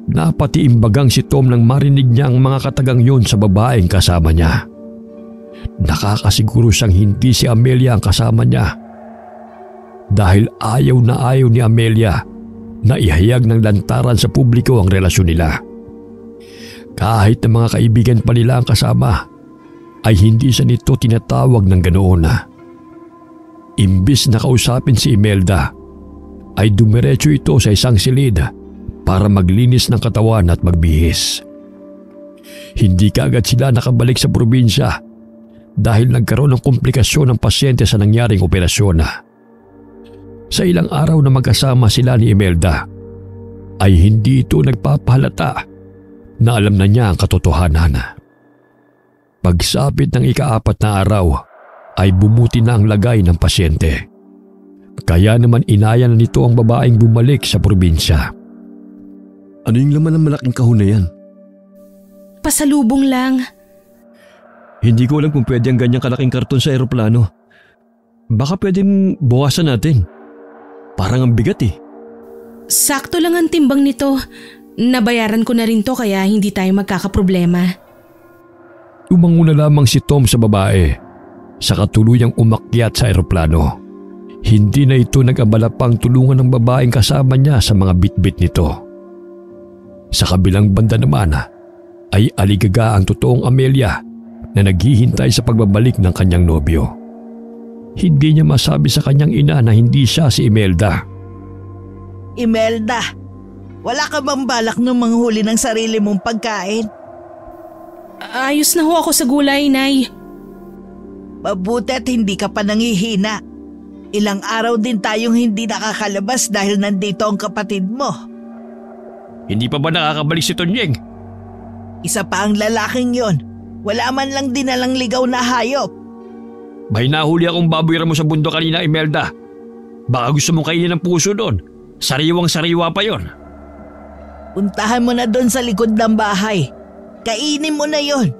Napatiimbagang si Tom nang marinig niya ang mga katagang yun sa babaeng kasama niya. Nakakasiguro siyang hindi si Amelia ang kasama niya. Dahil ayaw na ayaw ni Amelia na ihayag ng lantaran sa publiko ang relasyon nila. Kahit na mga kaibigan pa nila ang kasama, ay hindi siya nito tinatawag ng ganoon. Imbis na kausapin si Imelda, ay dumiretso ito sa isang silid para maglinis ng katawan at magbihis. Hindi kaagad sila nakabalik sa probinsya dahil nagkaroon ng komplikasyon ng pasyente sa nangyaring operasyon. Sa ilang araw na magkasama sila ni Imelda, ay hindi ito nagpapahalata na alam na niya ang katotohanan. Pagsapit ng ika-4 na araw, ay bumuti na ang lagay ng pasyente. Kaya naman inaya na nito ang babaeng bumalik sa probinsya. Ano yung laman ng malaking kahon na yan? Pasalubong lang. Hindi ko alam kung pwede ang ganyang kalaking karton sa eroplano. Baka pwedeng buwasan natin. Parang ang bigat eh. Sakto lang ang timbang nito. Nabayaran ko na rin to kaya hindi tayo magkakaproblema. Umanguna lamang si Tom sa babae sa katuluyang umakyat sa eroplano. Hindi na ito nag-abala pang tulungan ng babaeng kasama niya sa mga bitbit nito. Sa kabilang banda naman ay aligaga ang totoong Amelia na naghihintay sa pagbabalik ng kanyang nobyo. Hindi niya masabi sa kanyang ina na hindi siya si Imelda. Imelda, wala ka bang balak nung manghuli ng sarili mong pagkain? Ayos na ho ako sa gulay, Nay. Mabuti at hindi ka pa nangihina. Ilang araw din tayong hindi nakakalabas dahil nandito ang kapatid mo. Hindi pa ba nakakabalik si Tonyeng? Isa pa ang lalaking yon. Wala man lang dinalang ligaw na hayop. May nahuli akong baboy ramo sa bundok kanina, Imelda. Baka gusto mong kainin ng puso doon. Sariwang-sariwa pa yon. Puntahan mo na doon sa likod ng bahay. Kainin mo na yon.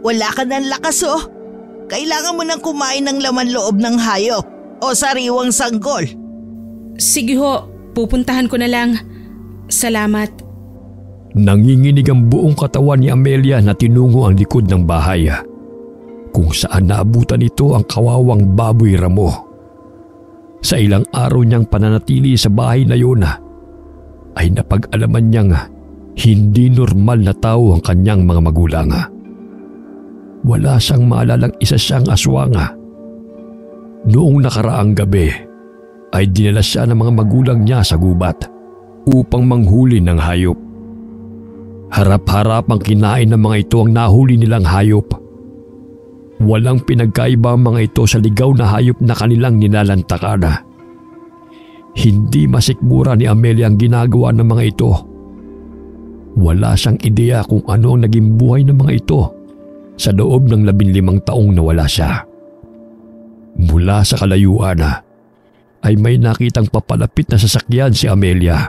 Wala ka ng lakas oh. Kailangan mo nang kumain ng laman loob ng hayop o sariwang sanggol. Sige ho, pupuntahan ko na lang. Salamat. Nanginginig ang buong katawan ni Amelia na tinungo ang likod ng bahay. Kung saan naabutan ito ang kawawang baboy ramo. Sa ilang araw niyang pananatili sa bahay na yun, ay napag-alaman niyang hindi normal na tao ang kanyang mga magulang. Wala siyang maalalang isa siyang aswang. Noong nakaraang gabi ay dinala siya ng mga magulang niya sa gubat upang manghuli ng hayop. Harap-harap ang kinain ng mga ito ang nahuli nilang hayop. Walang pinagkaiba ang mga ito sa ligaw na hayop na kanilang nilalantakan. Hindi masikmura ni Amelia ang ginagawa ng mga ito. Wala siyang ideya kung ano ang naging buhay ng mga ito sa loob ng 15 taong nawala siya. Mula sa kalayuan, ay may nakitang papalapit na sasakyan si Amelia.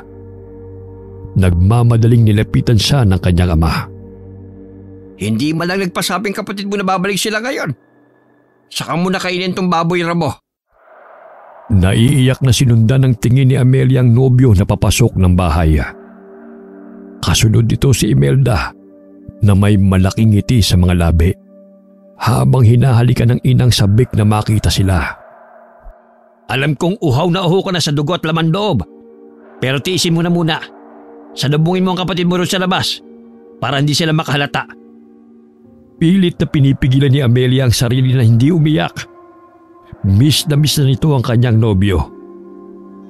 Nagmamadaling nilapitan siya ng kanyang ama. Hindi man lang nagpasabing kapatid mo na babalik sila ngayon. Saka mo na kainin tong baboy ramo. Naiiyak na sinundan ng tingin ni Amelia ang nobyo na papasok ng bahay. Kasunod dito si Imelda na may malaking ngiti sa mga labi habang hinahalikan ng inang sabik na makita sila. Alam kong uhaw na uho ka na sa dugo at laman loob. Pero tiisin mo na muna. Salubungin mo ang kapatid mo ron sa labas para hindi sila makahalata. Pilit na pinipigilan ni Amelia ang sarili na hindi umiyak. Miss na nito ang kanyang nobyo.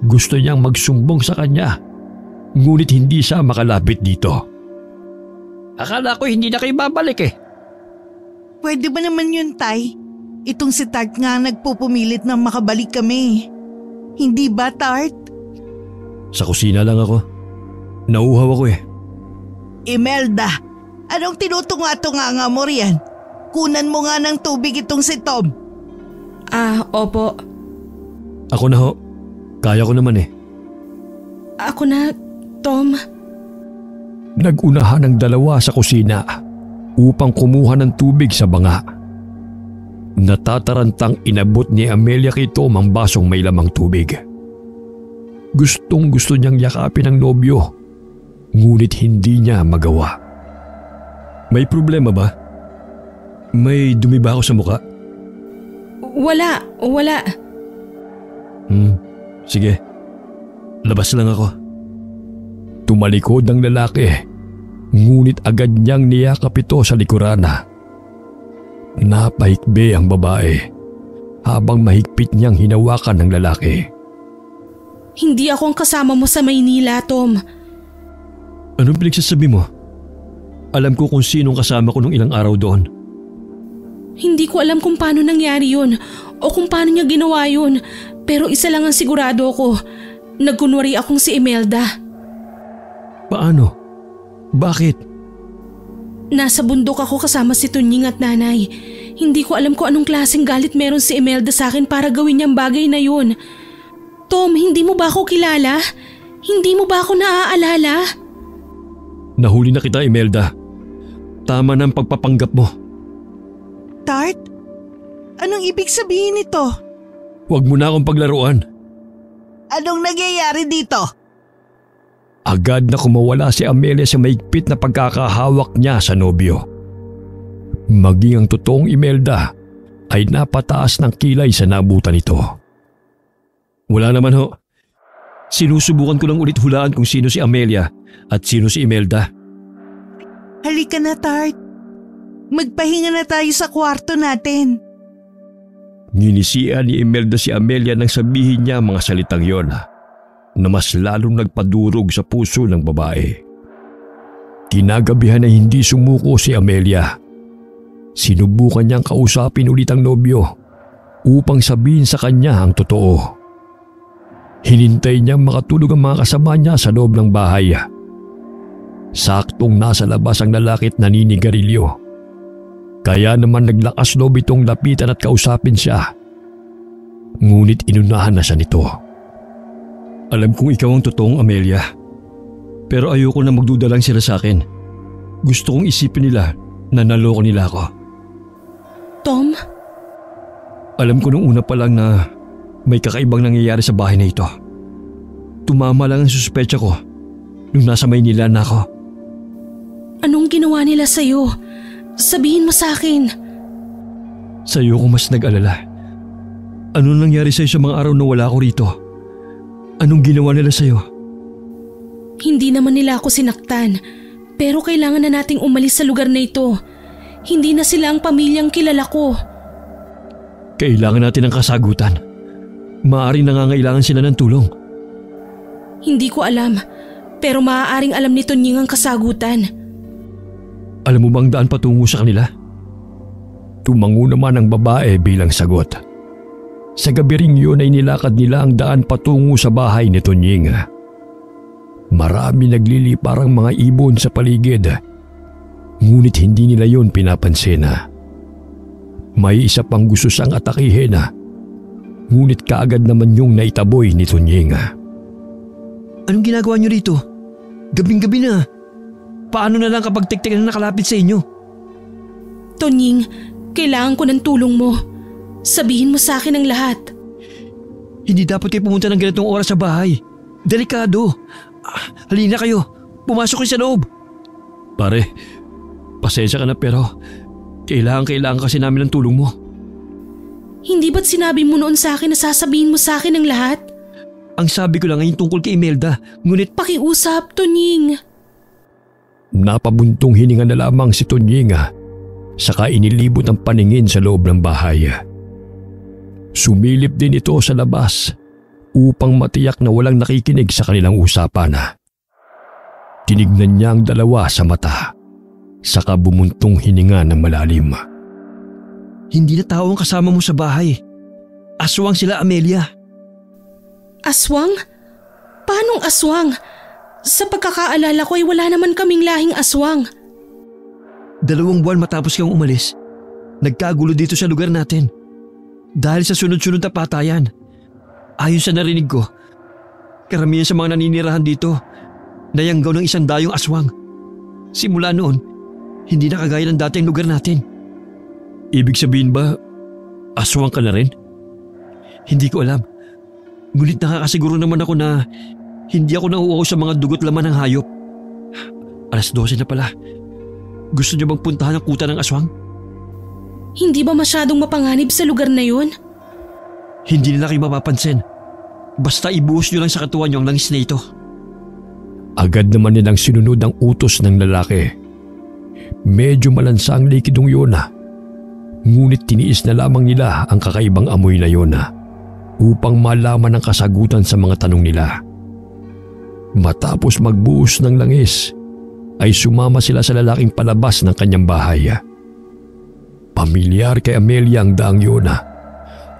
Gusto niyang magsumbong sa kanya, ngunit hindi siya makalapit dito. Akala ko hindi na kayo babalik eh. Pwede ba naman yun, Tay? Itong si Tart nga nagpupumilit na makabalik kami. Hindi ba, Tart? Sa kusina lang ako. Nauuhaw ako eh. Imelda, anong tinutunga-tunga mo riyan? Kunan mo nga ng tubig itong si Tom. Opo. Ako na ho. Kaya ko naman eh. Ako na, Tom. Nag-unahan ang dalawa sa kusina upang kumuha ng tubig sa banga. Natatarantang inabot ni Amelia kay Tom ang basong may lamang tubig. Gustong gusto niyang yakapin ang nobyo, ngunit hindi niya magawa. May problema ba? May dumi ba ako sa muka? Wala. Sige. Labas lang ako. Tumalikod ang lalaki, ngunit agad niyang niyakap ito sa likuran. Napahikbi ang babae habang mahigpit niyang hinawakan ng lalaki. Hindi ako ang kasama mo sa Maynila, Tom. Anong pinagsasabi mo? Alam ko kung sinong kasama ko nung ilang araw doon. Hindi ko alam kung paano nangyari yun o kung paano niya ginawa yun. Pero isa lang ang sigurado ko. Nagkunwari akong si Imelda. Paano? Bakit? Nasa bundok ako kasama si Tunying at nanay. Hindi ko alam kung anong klaseng galit meron si Imelda sa akin para gawin niyang bagay na yun. Tom, hindi mo ba ako kilala? Hindi mo ba ako naaalala? Nahuli na kita, Imelda. Tama na ang pagpapanggap mo. Tart? Anong ibig sabihin nito? Huwag mo na akong paglaruan. Anong nangyayari dito? Agad na kumawala si Amelia sa mahigpit na pagkakahawak niya sa nobyo. Maging ang totoong Imelda ay napataas ng kilay sa nabutan nito. Wala naman ho. Sinusubukan ko lang ulit hulaan kung sino si Amelia at sino si Imelda. Halika na, Tart. Magpahinga na tayo sa kwarto natin. Nginisian ni Imelda si Amelia nang sabihin niya mga salitang yon na mas lalong nagpadurog sa puso ng babae. Kinagabihan na hindi sumuko si Amelia. Sinubukan niyang kausapin ulit ang nobyo upang sabihin sa kanya ang totoo. Hinintay niyang makatulog ang mga kasama niya sa loob ng bahay. Saktong nasa labas ang lalaki at naninigarilyo. Kaya naman naglakas loob itong lapitan at kausapin siya. Ngunit inunahan na siya nito. Alam kong ikaw ang totoong Amelia. Pero ayoko na magduda lang sila sa akin. Gusto kong isipin nila na naloko nila ako. Tom? Alam ko nung una pa lang na may kakaibang nangyayari sa bahay na ito. Tumama lang ang suspecha ko nung nasa Maynila na ako. Anong ginawa nila sa'yo? Sabihin mo sa akin. Sa'yo ko mas nag-alala. Anong nangyari sa'yo sa mga araw na wala ako rito? Anong ginawa nila sa'yo? Hindi naman nila ako sinaktan. Pero kailangan na nating umalis sa lugar na ito. Hindi na sila ang pamilyang kilala ko. Kailangan natin ng kasagutan. Maaaring nangangailangan sila ng tulong. Hindi ko alam. Pero maaaring alam ni Tunying ang kasagutan. Alam mo bang daan patungo sa kanila? Tumango naman ang babae bilang sagot. Sa gabi ring yun ay nilakad nila ang daan patungo sa bahay ni Tunying. Marami nagliliparang mga ibon sa paligid. Ngunit hindi nila yun pinapansin. May isa pang gusto siyang atakihin. Ngunit kaagad naman yung naitaboy ni Tunying. Anong ginagawa niyo rito? Gabing-gabi na. Paano na lang kapag tik-tik na nakalapit sa inyo? Tonying, kailangan ko ng tulong mo. Sabihin mo sa akin ang lahat. Hindi dapat kayo pumunta ng ganitong oras sa bahay. Delikado. Halina kayo. Pumasok kayo sa loob. Pare, pasensya ka na pero kailangan kasi namin ng tulong mo. Hindi ba't sinabi mo noon sa akin na sasabihin mo sa akin ang lahat? Ang sabi ko lang ngayon tungkol kay Imelda. Ngunit Pakiusap, Tonying. Napabuntong hininga na lamang si Tunying saka inilibot ang paningin sa loob ng bahay. Sumilip din ito sa labas upang matiyak na walang nakikinig sa kanilang usapan. Tinignan niya ang dalawa sa mata saka bumuntong hininga ng malalim. hindi na tao ang kasama mo sa bahay. Aswang sila, Amelia. Aswang? Paanong aswang? Sa pagkakaalala ko ay wala naman kaming lahing aswang. 2 buwan matapos kang umalis, nagkagulo dito sa lugar natin. Dahil sa sunod-sunod na patayan. Ayon sa narinig ko, karamihan sa mga naninirahan dito, nayanggaw ng 100 aswang. Simula noon, hindi na kagaya ng dating lugar natin. Ibig sabihin ba, aswang ka na rin? Hindi ko alam. Ngunit nakakasiguro naman ako na hindi ako nauuhaw sa mga dugot laman ng hayop. 12:00 na pala. Gusto niyo bang puntahan ang kuta ng aswang? Hindi ba masyadong mapanganib sa lugar na yun? Hindi nila kayo mapapansin. Basta ibuhos niyo lang sa katawan niyo ang langis na ito. Agad naman nilang sinunod ang utos ng lalaki. Medyo malansa ang likidong yun ngunit tiniis na lamang nila ang kakaibang amoy na yun upang malaman ang kasagutan sa mga tanong nila. Matapos magbuhos ng langis, ay sumama sila sa lalaking palabas ng kanyang bahay. Pamilyar kay Amelia ang daang yun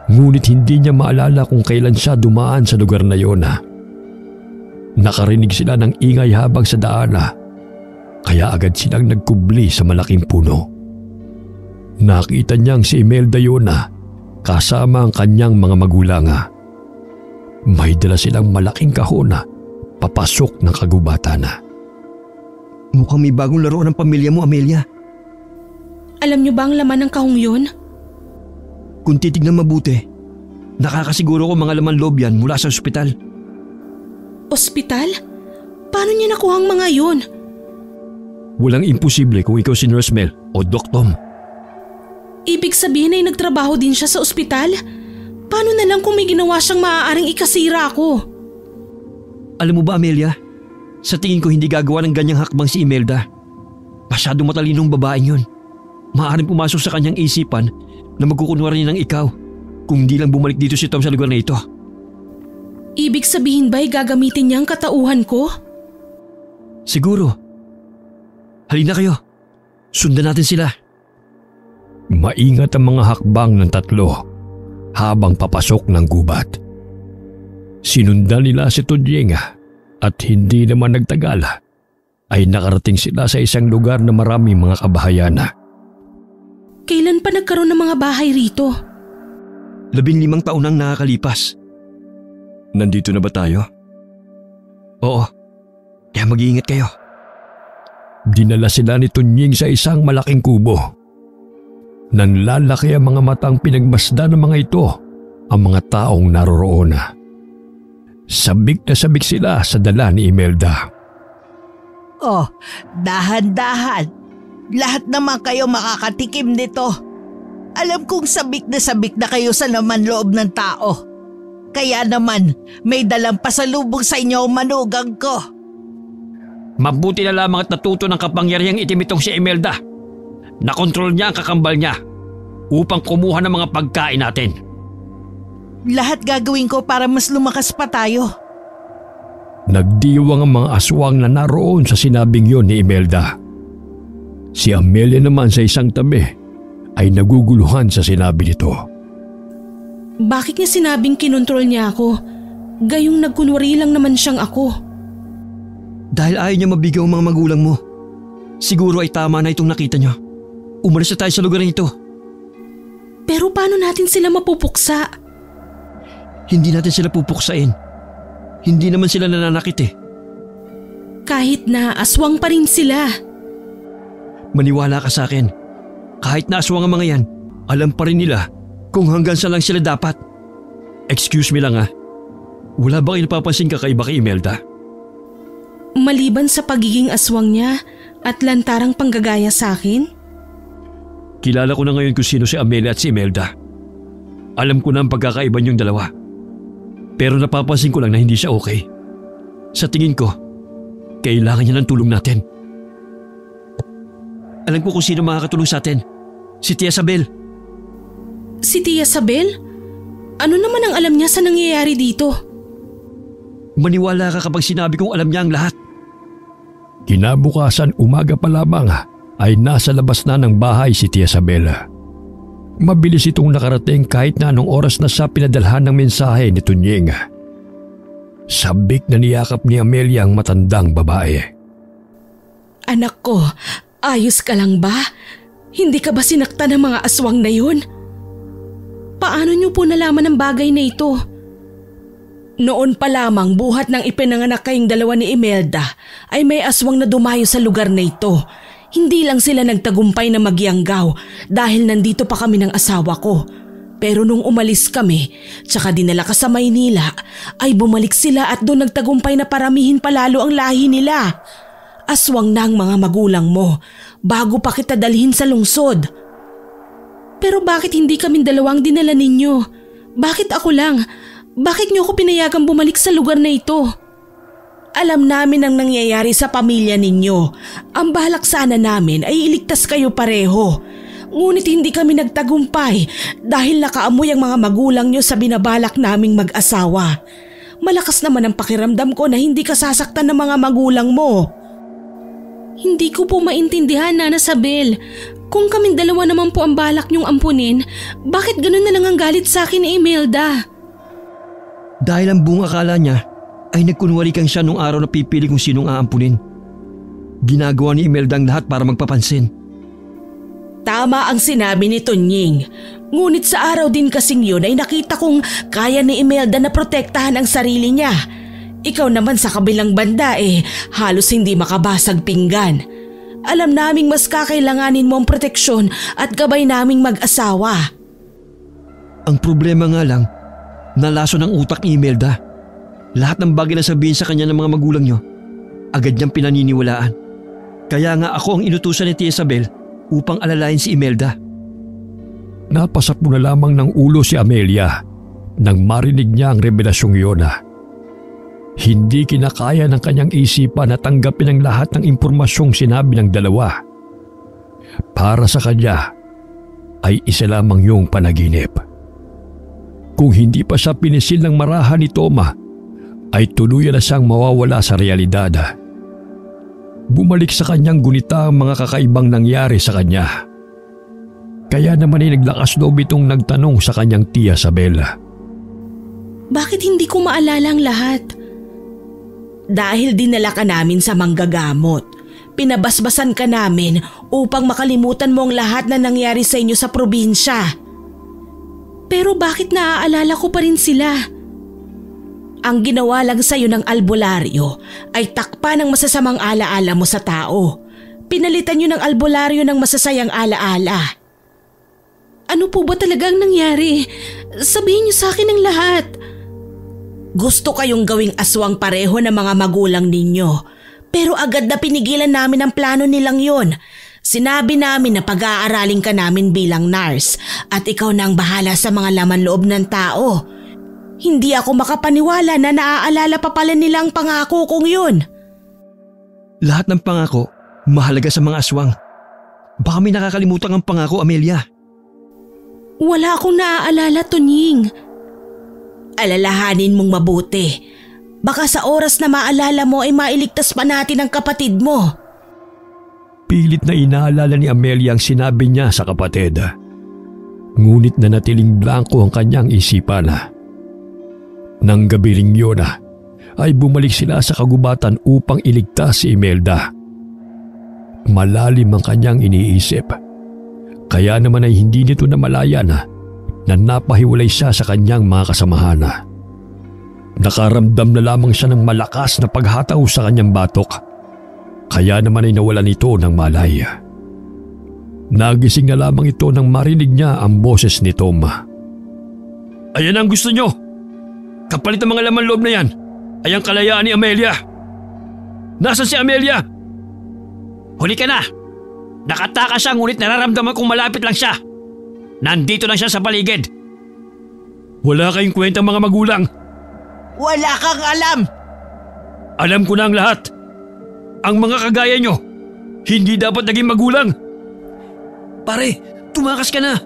ngunit hindi niya maalala kung kailan siya dumaan sa lugar na yun. Nakarinig sila ng ingay habang sa daan kaya agad silang nagkubli sa malaking puno. Nakita niyang si Imelda yun kasama ang kanyang mga magulang. May dala silang malaking kahon papasok ng kagubatan. Mukhang may bagong laro ng pamilya mo, Amelia. Alam niyo ba ang laman ng kahong yun? Kung titignan mabuti, nakakasiguro ko mga laman loob yan mula sa ospital. Ospital? Paano niya nakuha ang mga yun? Walang imposible kung ikaw si Nurse Mel o Doc Tom. Ibig sabihin ay nagtrabaho din siya sa ospital? Paano na lang kung may ginawa siyang maaaring ikasira ako? Alam mo ba, Amelia? Sa tingin ko hindi gagawa ng ganyang hakbang si Imelda. Masyadong matalinong babaeng yun. Maaaring pumasok sa kanyang isipan na magkukunwari ng ikaw kung hindi lang bumalik dito si Tom sa lugar na ito. Ibig sabihin ba'y gagamitin niya ang katauhan ko? Siguro. Halina kayo. Sundan natin sila. Maingat ang mga hakbang ng tatlo habang papasok ng gubat. Sinundan nila si Tunying at hindi naman nagtagal ay nakarating sila sa isang lugar na maraming mga kabahayan. Kailan pa nagkaroon ng mga bahay rito? 15 taon nang nakakalipas. Nandito na ba tayo? Oo. Kaya mag-iingat kayo. Dinala sila ni Tunying sa isang malaking kubo. Nanlalaki ang mga matang pinagmasdan ng mga ito ang mga taong naroroon. Sabik na sabik sila sa dala ni Imelda. Oh, dahan-dahan. Lahat naman kayo makakatikim nito. Alam kong sabik na kayo sa laman loob ng tao. Kaya naman, may dalang pasalubong sa inyo ang manugang ko. Mabuti na lamang at natuto ng kapangyarihang itim itong si Imelda. Nakontrol niya ang kakambal niya upang kumuha ng mga pagkain natin. Lahat gagawin ko para mas lumakas pa tayo. Nagdiwang ang mga aswang na naroon sa sinabing yon ni Imelda. Si Amelia naman sa isang tabi ay naguguluhan sa sinabi nito. Bakit niya sinabing kinontrol niya ako? Gayong nagkunwari lang naman siyang ako. Dahil ayaw niya mabigaw ang mga magulang mo. Siguro ay tama na itong nakita niyo. Umalis na tayo sa lugar nito. Pero paano natin sila mapupuksa? Hindi natin sila pupuksain. Hindi naman sila nananakit eh. Kahit na aswang pa rin sila. Maniwala ka sa akin. Kahit na aswang ang mga yan, alam pa rin nila kung hanggang saan lang sila dapat. Excuse me lang ha. Wala ba kayo napapansin kakaiba kay Imelda? Maliban sa pagiging aswang niya at lantarang panggagaya sa akin? Kilala ko na ngayon kung sino si Amelia at si Imelda. Alam ko na ang pagkakaiba niyong dalawa. Pero napapansin ko lang na hindi siya okay. Sa tingin ko, kailangan niya ng tulong natin. Alam ko kung sino makakatulong sa atin. Si Tia Sabel. Si Tia Sabel? Ano naman ang alam niya sa nangyayari dito? Maniwala ka kapag sinabi kong alam niya ang lahat. Kinabukasan umaga pa lamang ay nasa labas na ng bahay si Tia Sabel. Mabilis itong nakarating kahit na anong oras na siya pinadalhan ng mensahe ni Tunying. Sabik na niyakap ni Amelia ang matandang babae. Anak ko, ayos ka lang ba? Hindi ka ba sinaktan ng mga aswang na yun? Paano niyo po nalaman ang bagay na ito? Noon pa lamang buhat ng ipinanganak kayong dalawa ni Imelda ay may aswang na dumayo sa lugar na ito. Hindi lang sila nagtagumpay na magyanggaw dahil nandito pa kami ng asawa ko. Pero nung umalis kami, tsaka dinala ka sa Maynila, ay bumalik sila at doon nagtagumpay na paramihin palalo ang lahi nila. Aswang na ang mga magulang mo bago pa kita dalhin sa lungsod. Pero bakit hindi kaming dalawang dinala ninyo? Bakit ako lang? Bakit niyo ako pinayagang bumalik sa lugar na ito? Alam namin ang nangyayari sa pamilya ninyo. Ang balak sana namin ay iligtas kayo pareho. Ngunit hindi kami nagtagumpay dahil nakaamoy ang mga magulang nyo sa binabalak naming mag-asawa. Malakas naman ang pakiramdam ko na hindi ka sasaktan ng mga magulang mo. Hindi ko po maintindihan, Nana Sabel. Kung kaming dalawa naman po ang balak nyong ampunin, bakit ganun na lang ang galit sa akin ni Imelda? Dahil ang buong akala niya ay nagkunwari kang siya nung araw na pipili kung sinong aampunin. Ginagawa ni Imelda ang lahat para magpapansin. Tama ang sinabi ni Tunying. Ngunit sa araw din kasing yun ay nakita kong kaya ni Imelda na protektahan ang sarili niya. Ikaw naman sa kabilang banda halos hindi makabasag pinggan. Alam naming mas kakailanganin mo ang proteksyon at gabay naming mag-asawa. Ang problema nga lang, nalaso ng utak ni Imelda. Lahat ng bagay na sabihin sa kanya ng mga magulang niyo, agad niyang pinaniniwalaan. Kaya nga ako ang inutusan ni Tia Isabel upang alalayan si Imelda. Napasap mo na lamang ng ulo si Amelia nang marinig niya ang revelasyong iyon. Hindi kinakaya ng kanyang isipan na tanggapin ang lahat ng impormasyong sinabi ng dalawa. Para sa kanya ay isa lamang yung panaginip. Kung hindi pa siya pinisil ng marahan ni Toma, ay tuluyan na siyang mawawala sa realidad. Bumalik sa kanyang gunita ang mga kakaibang nangyari sa kanya. Kaya naman ay naglakas loob itong nagtanong sa kanyang Tia Sabel. Bakit hindi ko maalala ang lahat? Dahil dinala ka namin sa manggagamot. Pinabasbasan ka namin upang makalimutan mo ang lahat na nangyari sa inyo sa probinsya. Pero bakit naaalala ko pa rin sila? Ang ginawa lang sa'yo ng albularyo ay takpan ng masasamang alaala mo sa tao. Pinalitan nyo ng albularyo ng masasayang alaala. Ano po ba talagang nangyari? Sabihin nyo sa akin ang lahat. Gusto kayong gawing aswang pareho ng mga magulang ninyo. Pero agad na pinigilan namin ang plano nilang yon. Sinabi namin na pag-aaralin ka namin bilang nurse at ikaw na ang bahala sa mga laman loob ng tao. Hindi ako makapaniwala na naaalala pa pala nila ang pangako kong yun. Lahat ng pangako, mahalaga sa mga aswang. Baka may nakakalimutan ang pangako, Amelia. Wala akong naaalala, Tunying. Alalahanin mong mabuti. Baka sa oras na maalala mo ay mailigtas pa natin ang kapatid mo. Pilit na inaalala ni Amelia ang sinabi niya sa kapatid. Ngunit nanatiling blanko ang kanyang isipan. Nang gabi ring yun ay bumalik sila sa kagubatan upang iligtas si Imelda. Malalim ang kanyang iniisip. Kaya naman ay hindi nito namalayan na napahiwalay siya sa kanyang mga kasamahan. Nakaramdam na lamang siya ng malakas na paghataw sa kanyang batok. Kaya naman ay nawalan ito ng malay. Nagising na lamang ito nang marinig niya ang boses ni Tom. Ayan ang gusto nyo. Kapalit ng mga laman loob na yan ay ang kalayaan ni Amelia. Nasaan si Amelia? Huli ka na. Nakatakas siya ngunit nararamdaman kong malapit lang siya. Nandito lang siya sa paligid. Wala kayong kwentang mga magulang. Wala kang alam. Alam ko na ang lahat. Ang mga kagaya nyo, hindi dapat naging magulang. Pare, tumakas ka na.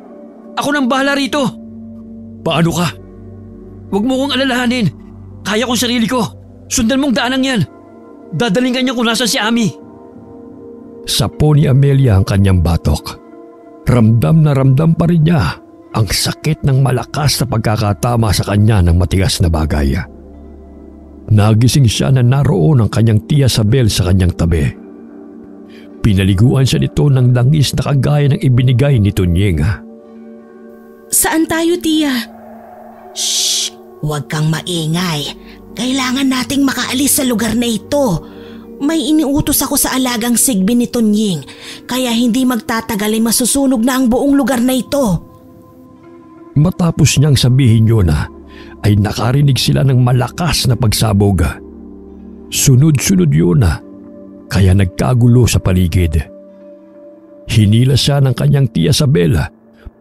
Ako nang bahala rito. Paano ka? Huwag mo kong alalahanin. Kaya kong sarili ko. Sundan mong daanang yan. Dadaling kanya kung nasan si Ami. Sapo ni Amelia ang kanyang batok. Ramdam na ramdam pa rin niya ang sakit ng malakas na pagkakatama sa kanya ng matigas na bagay. Nagising siya na naroon ang kanyang tiya Sabel sa kanyang tabi. Pinaliguan siya nito ng langis na kagaya ng ibinigay ni Tunying. Saan tayo, tiya? Shh! Huwag kang maingay. Kailangan nating makaalis sa lugar na ito. May iniutos ako sa alagang Sigbi ni Tunying, kaya hindi magtatagal ay masusunog na ang buong lugar na ito. Matapos niyang sabihin yun ay nakarinig sila ng malakas na pagsabog. Sunod-sunod yun kaya nagkagulo sa paligid. Hinila siya ng kanyang tiya Sabel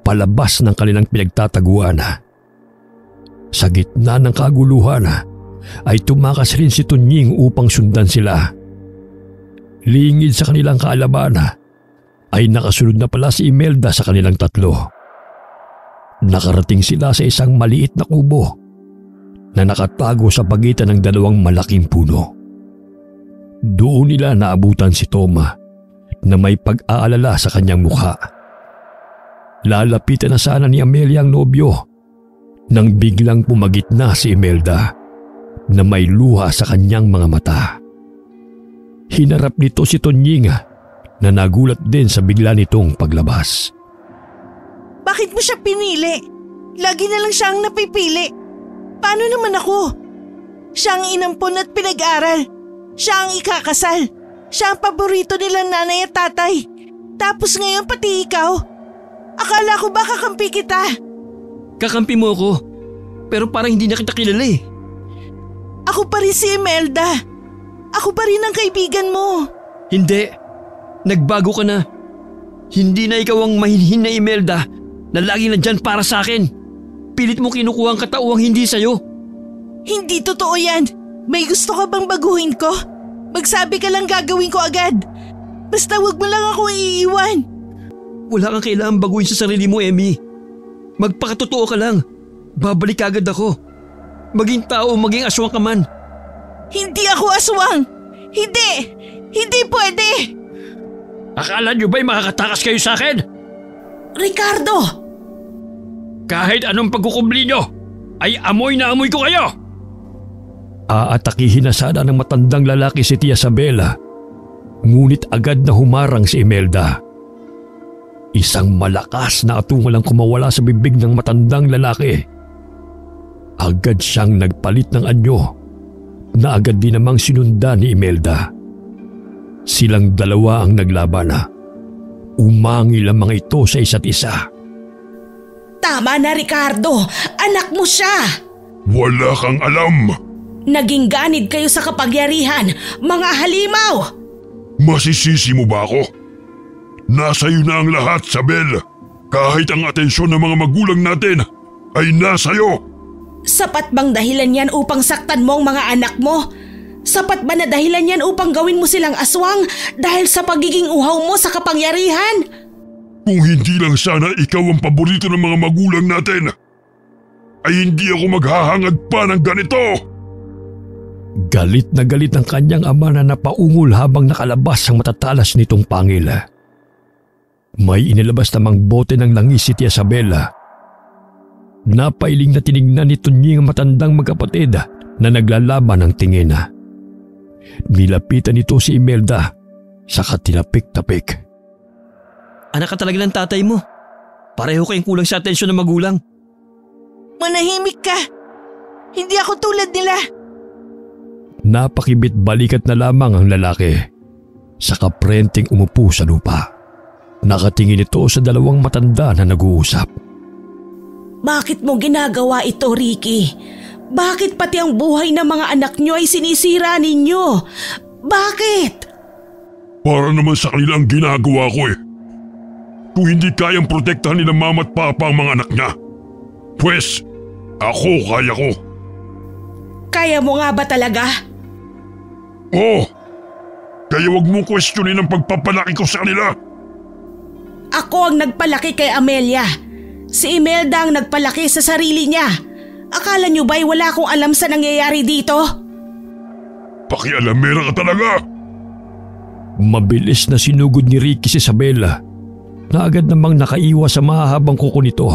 palabas ng kanilang pinagtataguan. Sa gitna ng kaguluhan ay tumakas rin si Tunying upang sundan sila. Lingid sa kanilang kaalaman ay nakasunod na pala si Imelda sa kanilang tatlo. Nakarating sila sa isang maliit na kubo na nakatago sa pagitan ng dalawang malaking puno. Doon nila naabutan si Tom na may pag-aalala sa kanyang mukha. Lalapitan na sana ni Amelia ang nobyo nang biglang pumagitna si Imelda na may luha sa kanyang mga mata. Hinarap nito si Tunying na nagulat din sa bigla nitong paglabas. Bakit mo siya pinili? Lagi na lang siya ang napipili. Paano naman ako? Siya ang inampon at pinag-aral. Siya ang ikakasal. Siya ang paborito nila nanay at tatay. Tapos ngayon pati ikaw. Akala ko ba kakampi kita? Kakampi mo ako, pero parang hindi na kita kilala eh. Ako pa rin si Imelda. Ako pa rin ang kaibigan mo. Hindi. Nagbago ka na. Hindi na ikaw ang mahinhin na Imelda na lagi nandyan para sa akin. Pilit mo kinukuha ang katauhang hindi sa'yo. Hindi totoo yan. May gusto ka bang baguhin ko? Magsabi ka lang gagawin ko agad. Basta wag mo lang ako iiwan. Wala kang kailangang baguhin sa sarili mo, Emmy. Magpakatotoo ka lang. Babalik agad ako. Maging tao o maging aswang ka man. Hindi ako aswang. Hindi! Hindi pwede! Akala niyo ba'y makakatakas kayo sa akin? Ricardo! Kahit anong pagkukubli niyo, ay amoy na amoy ko kayo! Aatakihin na sana ng matandang lalaki si Tia Sabela, ngunit agad na humarang si Imelda. Isang malakas na atungal ang kumawala sa bibig ng matandang lalaki. Agad siyang nagpalit ng anyo na agad din namang sinundan ni Imelda. Silang dalawa ang naglaban. Umangil ang mga ito sa isa't isa. Tama na, Ricardo! Anak mo siya! Wala kang alam! Naging ganid kayo sa kapagyarihan, mga halimaw! Masisisi mo ba ako? Nasa iyo na ang lahat, Sabel. Kahit ang atensyon ng mga magulang natin ay nasa iyo. Sapat bang dahilan yan upang saktan mo ang mga anak mo? Sapat ba na dahilan yan upang gawin mo silang aswang dahil sa pagiging uhaw mo sa kapangyarihan? Kung hindi lang sana ikaw ang paborito ng mga magulang natin, ay hindi ako maghahangad pa ng ganito. Galit na galit ang kanyang ama na napaungol habang nakalabas ang matatalas nitong pangil. May inilabas namang bote ng langis si Tia Sabela. Napailing na tinignan ni Tunying ang matandang magkapatid na naglalaban ng tingin. Nilapitan nito si Imelda, saka tinapik-tapik. Anak ka talaga ng tatay mo. Pareho kayong kulang sa atensyon ng magulang. Manahimik ka. Hindi ako tulad nila. Napakibit balikat na lamang ang lalaki. Saka prenteng umupo sa lupa. Nakatingin ito sa dalawang matanda na nag-uusap. Bakit mo ginagawa ito, Ricky? Bakit pati ang buhay ng mga anak nyo ay sinisira ninyo? Bakit? Para naman sa kanila ang ginagawa ko eh. Kung hindi kayang protektahan nila mama at papa ang mga anak niya, pues ako kaya ko. Kaya mo nga ba talaga? Oo. Kaya wag mong questionin ang pagpapalaki ko sa kanila. Ako ang nagpalaki kay Amelia. Si Imelda ang nagpalaki sa sarili niya. Akala niyo ba'y wala akong alam sa nangyayari dito? Pakialamera ka talaga. Mabilis na sinugod ni Ricky si Isabela na agad namang nakaiwas sa mahahabang kuko nito.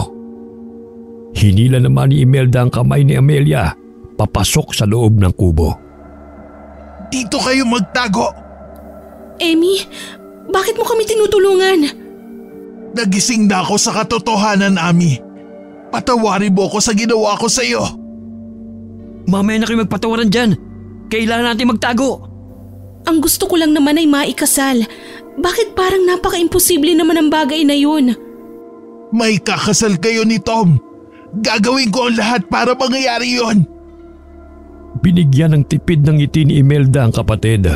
Hinila naman ni Imelda ang kamay ni Amelia papasok sa loob ng kubo. Dito kayo magtago. Emmy, bakit mo kami tinutulungan? Nagising na ako sa katotohanan, Ami. Patawarin mo ako sa ginawa ko sa iyo. Mamaya na kayo magpatawaran dyan. Kailangan natin magtago. Ang gusto ko lang naman ay maikasal. Bakit parang napaka-imposible naman ang bagay na yun? May kakasal kayo ni Tom. Gagawin ko ang lahat para mangyayari yon. Binigyan ng tipid ng ngiti ni Imelda ang kapatid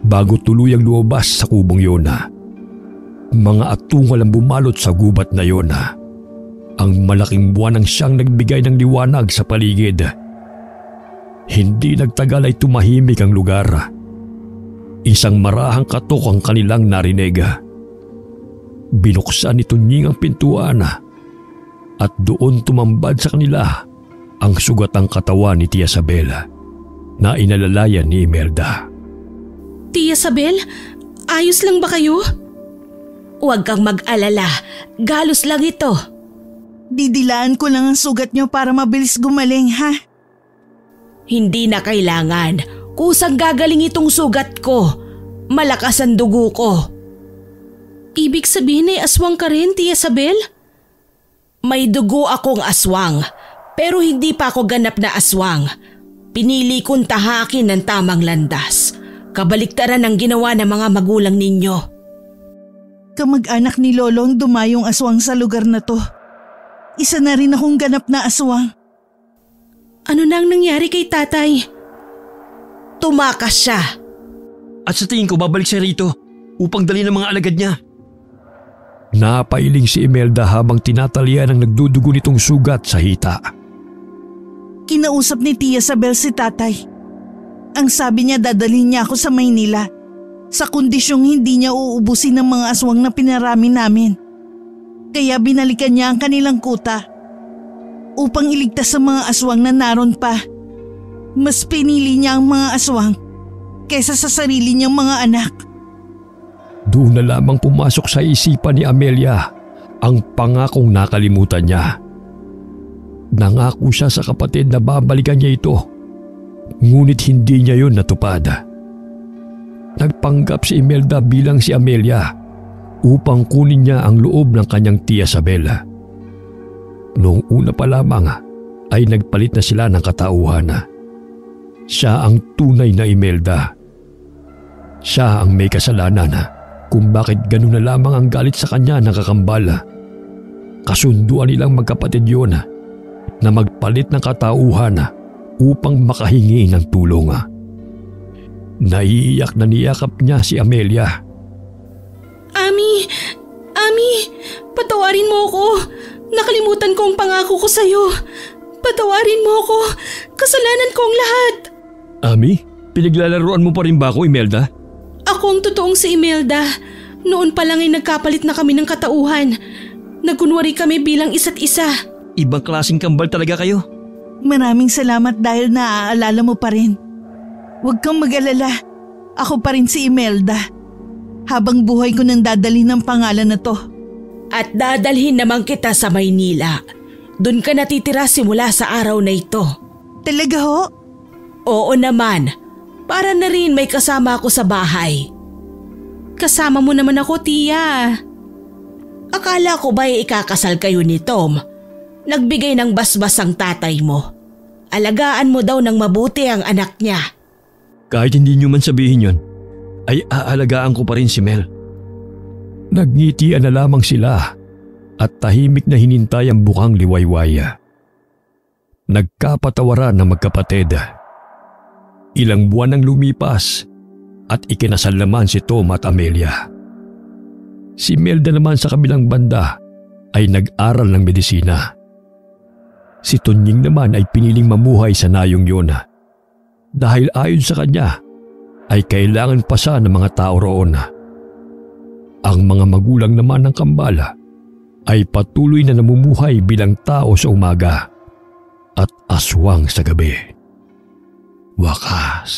bago tuluyang lumabas sa kubong yun. Mga atungal ang bumalot sa gubat na yun. Ang malaking buwan ang siyang nagbigay ng liwanag sa paligid. Hindi nagtagal ay tumahimik ang lugar. Isang marahang katok ang kanilang narinig. Binuksan ni Tunying ang pintuan at doon tumambad sa kanila ang sugatang katawan ni Tia Isabel na inalalayan ni Imelda. Tia Isabel, ayos lang ba kayo? Huwag kang mag-alala. Galos lang ito. Didilaan ko lang ang sugat niyo para mabilis gumaling, ha? Hindi na kailangan. Kusang gagaling itong sugat ko. Malakas ang dugo ko. Ibig sabihin ay aswang ka rin, Tia Isabel? May dugo akong aswang, pero hindi pa ako ganap na aswang. Pinili kong tahakin ng tamang landas. Kabaliktaran ang ginawa ng mga magulang ninyo. Kamag-anak ni Lolo ang dumayong aswang sa lugar na to. Isa na rin akong ganap na aswang. Ano na ang nangyari kay tatay? Tumakas siya. At sa tingin ko babalik siya rito upang dalhin ng mga alagad niya. Napailing si Imelda habang tinatalian ang nagdudugo nitong sugat sa hita. Kinausap ni Tia Isabel si tatay. Ang sabi niya dadalhin niya ako sa Maynila sa kondisyong hindi niya uubusin ng mga aswang na pinarami namin. Kaya binalikan niya ang kanilang kuta upang iligtas sa mga aswang na naroon pa. Mas pinili niya ang mga aswang kaysa sa sarili niyang mga anak. Doon na lamang pumasok sa isipan ni Amelia ang pangakong nakalimutan niya. Nangako siya sa kapatid na babalikan niya ito, ngunit hindi niya yun natupad. Nagpanggap si Imelda bilang si Amelia upang kunin niya ang loob ng kanyang Tia Isabel. Noong una pa lamang ay nagpalit na sila ng katauhan. Siya ang tunay na Imelda. Siya ang may kasalanan kung bakit ganun na lamang ang galit sa kanya ng kakambal. Kasunduan nilang magkapatid yun na magpalit ng katauhan upang makahingi ng tulong. Naiiyak na niyakap niya si Amelia. Ami, patawarin mo ako. Nakalimutan ko ang pangako ko sa'yo. Patawarin mo ako. Kasalanan ko ang lahat. Ami, pinaglalaroan mo pa rin ba ako, Imelda? Ako ang totoong si Imelda. Noon pa lang ay nagkapalit na kami ng katauhan. Nagkunwari kami bilang isa't isa. Ibang klaseng kambal talaga kayo. Maraming salamat dahil naaalala mo pa rin. Huwag kang mag-alala. Ako pa rin si Imelda. Habang buhay ko nang dadalhin ng pangalan na to. At dadalhin naman kita sa Maynila. Doon ka natitira simula sa araw na ito. Talaga ho? Oo naman. Para na rin may kasama ako sa bahay. Kasama mo naman ako, Tia. Akala ko ba'y ikakasal kayo ni Tom? Nagbigay ng basbas ang tatay mo. alagaan mo daw ng mabuti ang anak niya. Kahit hindi niyo man sabihin yon, ay aalagaan ko pa rin si Mel. Nagngitian na lamang sila at tahimik na hinintay ang bukang liwaywaya. Nagkapatawaran ng magkapatid. Ilang buwan ang lumipas at ikinasal naman si Tom at Amelia. Si Melda naman sa kabilang banda ay nag-aral ng medisina. Si Tunying naman ay piniling mamuhay sa nayong yun dahil ayon sa kanya ay kailangan pa siya ng mga tao roon. Ang mga magulang naman ng Kambala ay patuloy na namumuhay bilang tao sa umaga at aswang sa gabi. Wakas,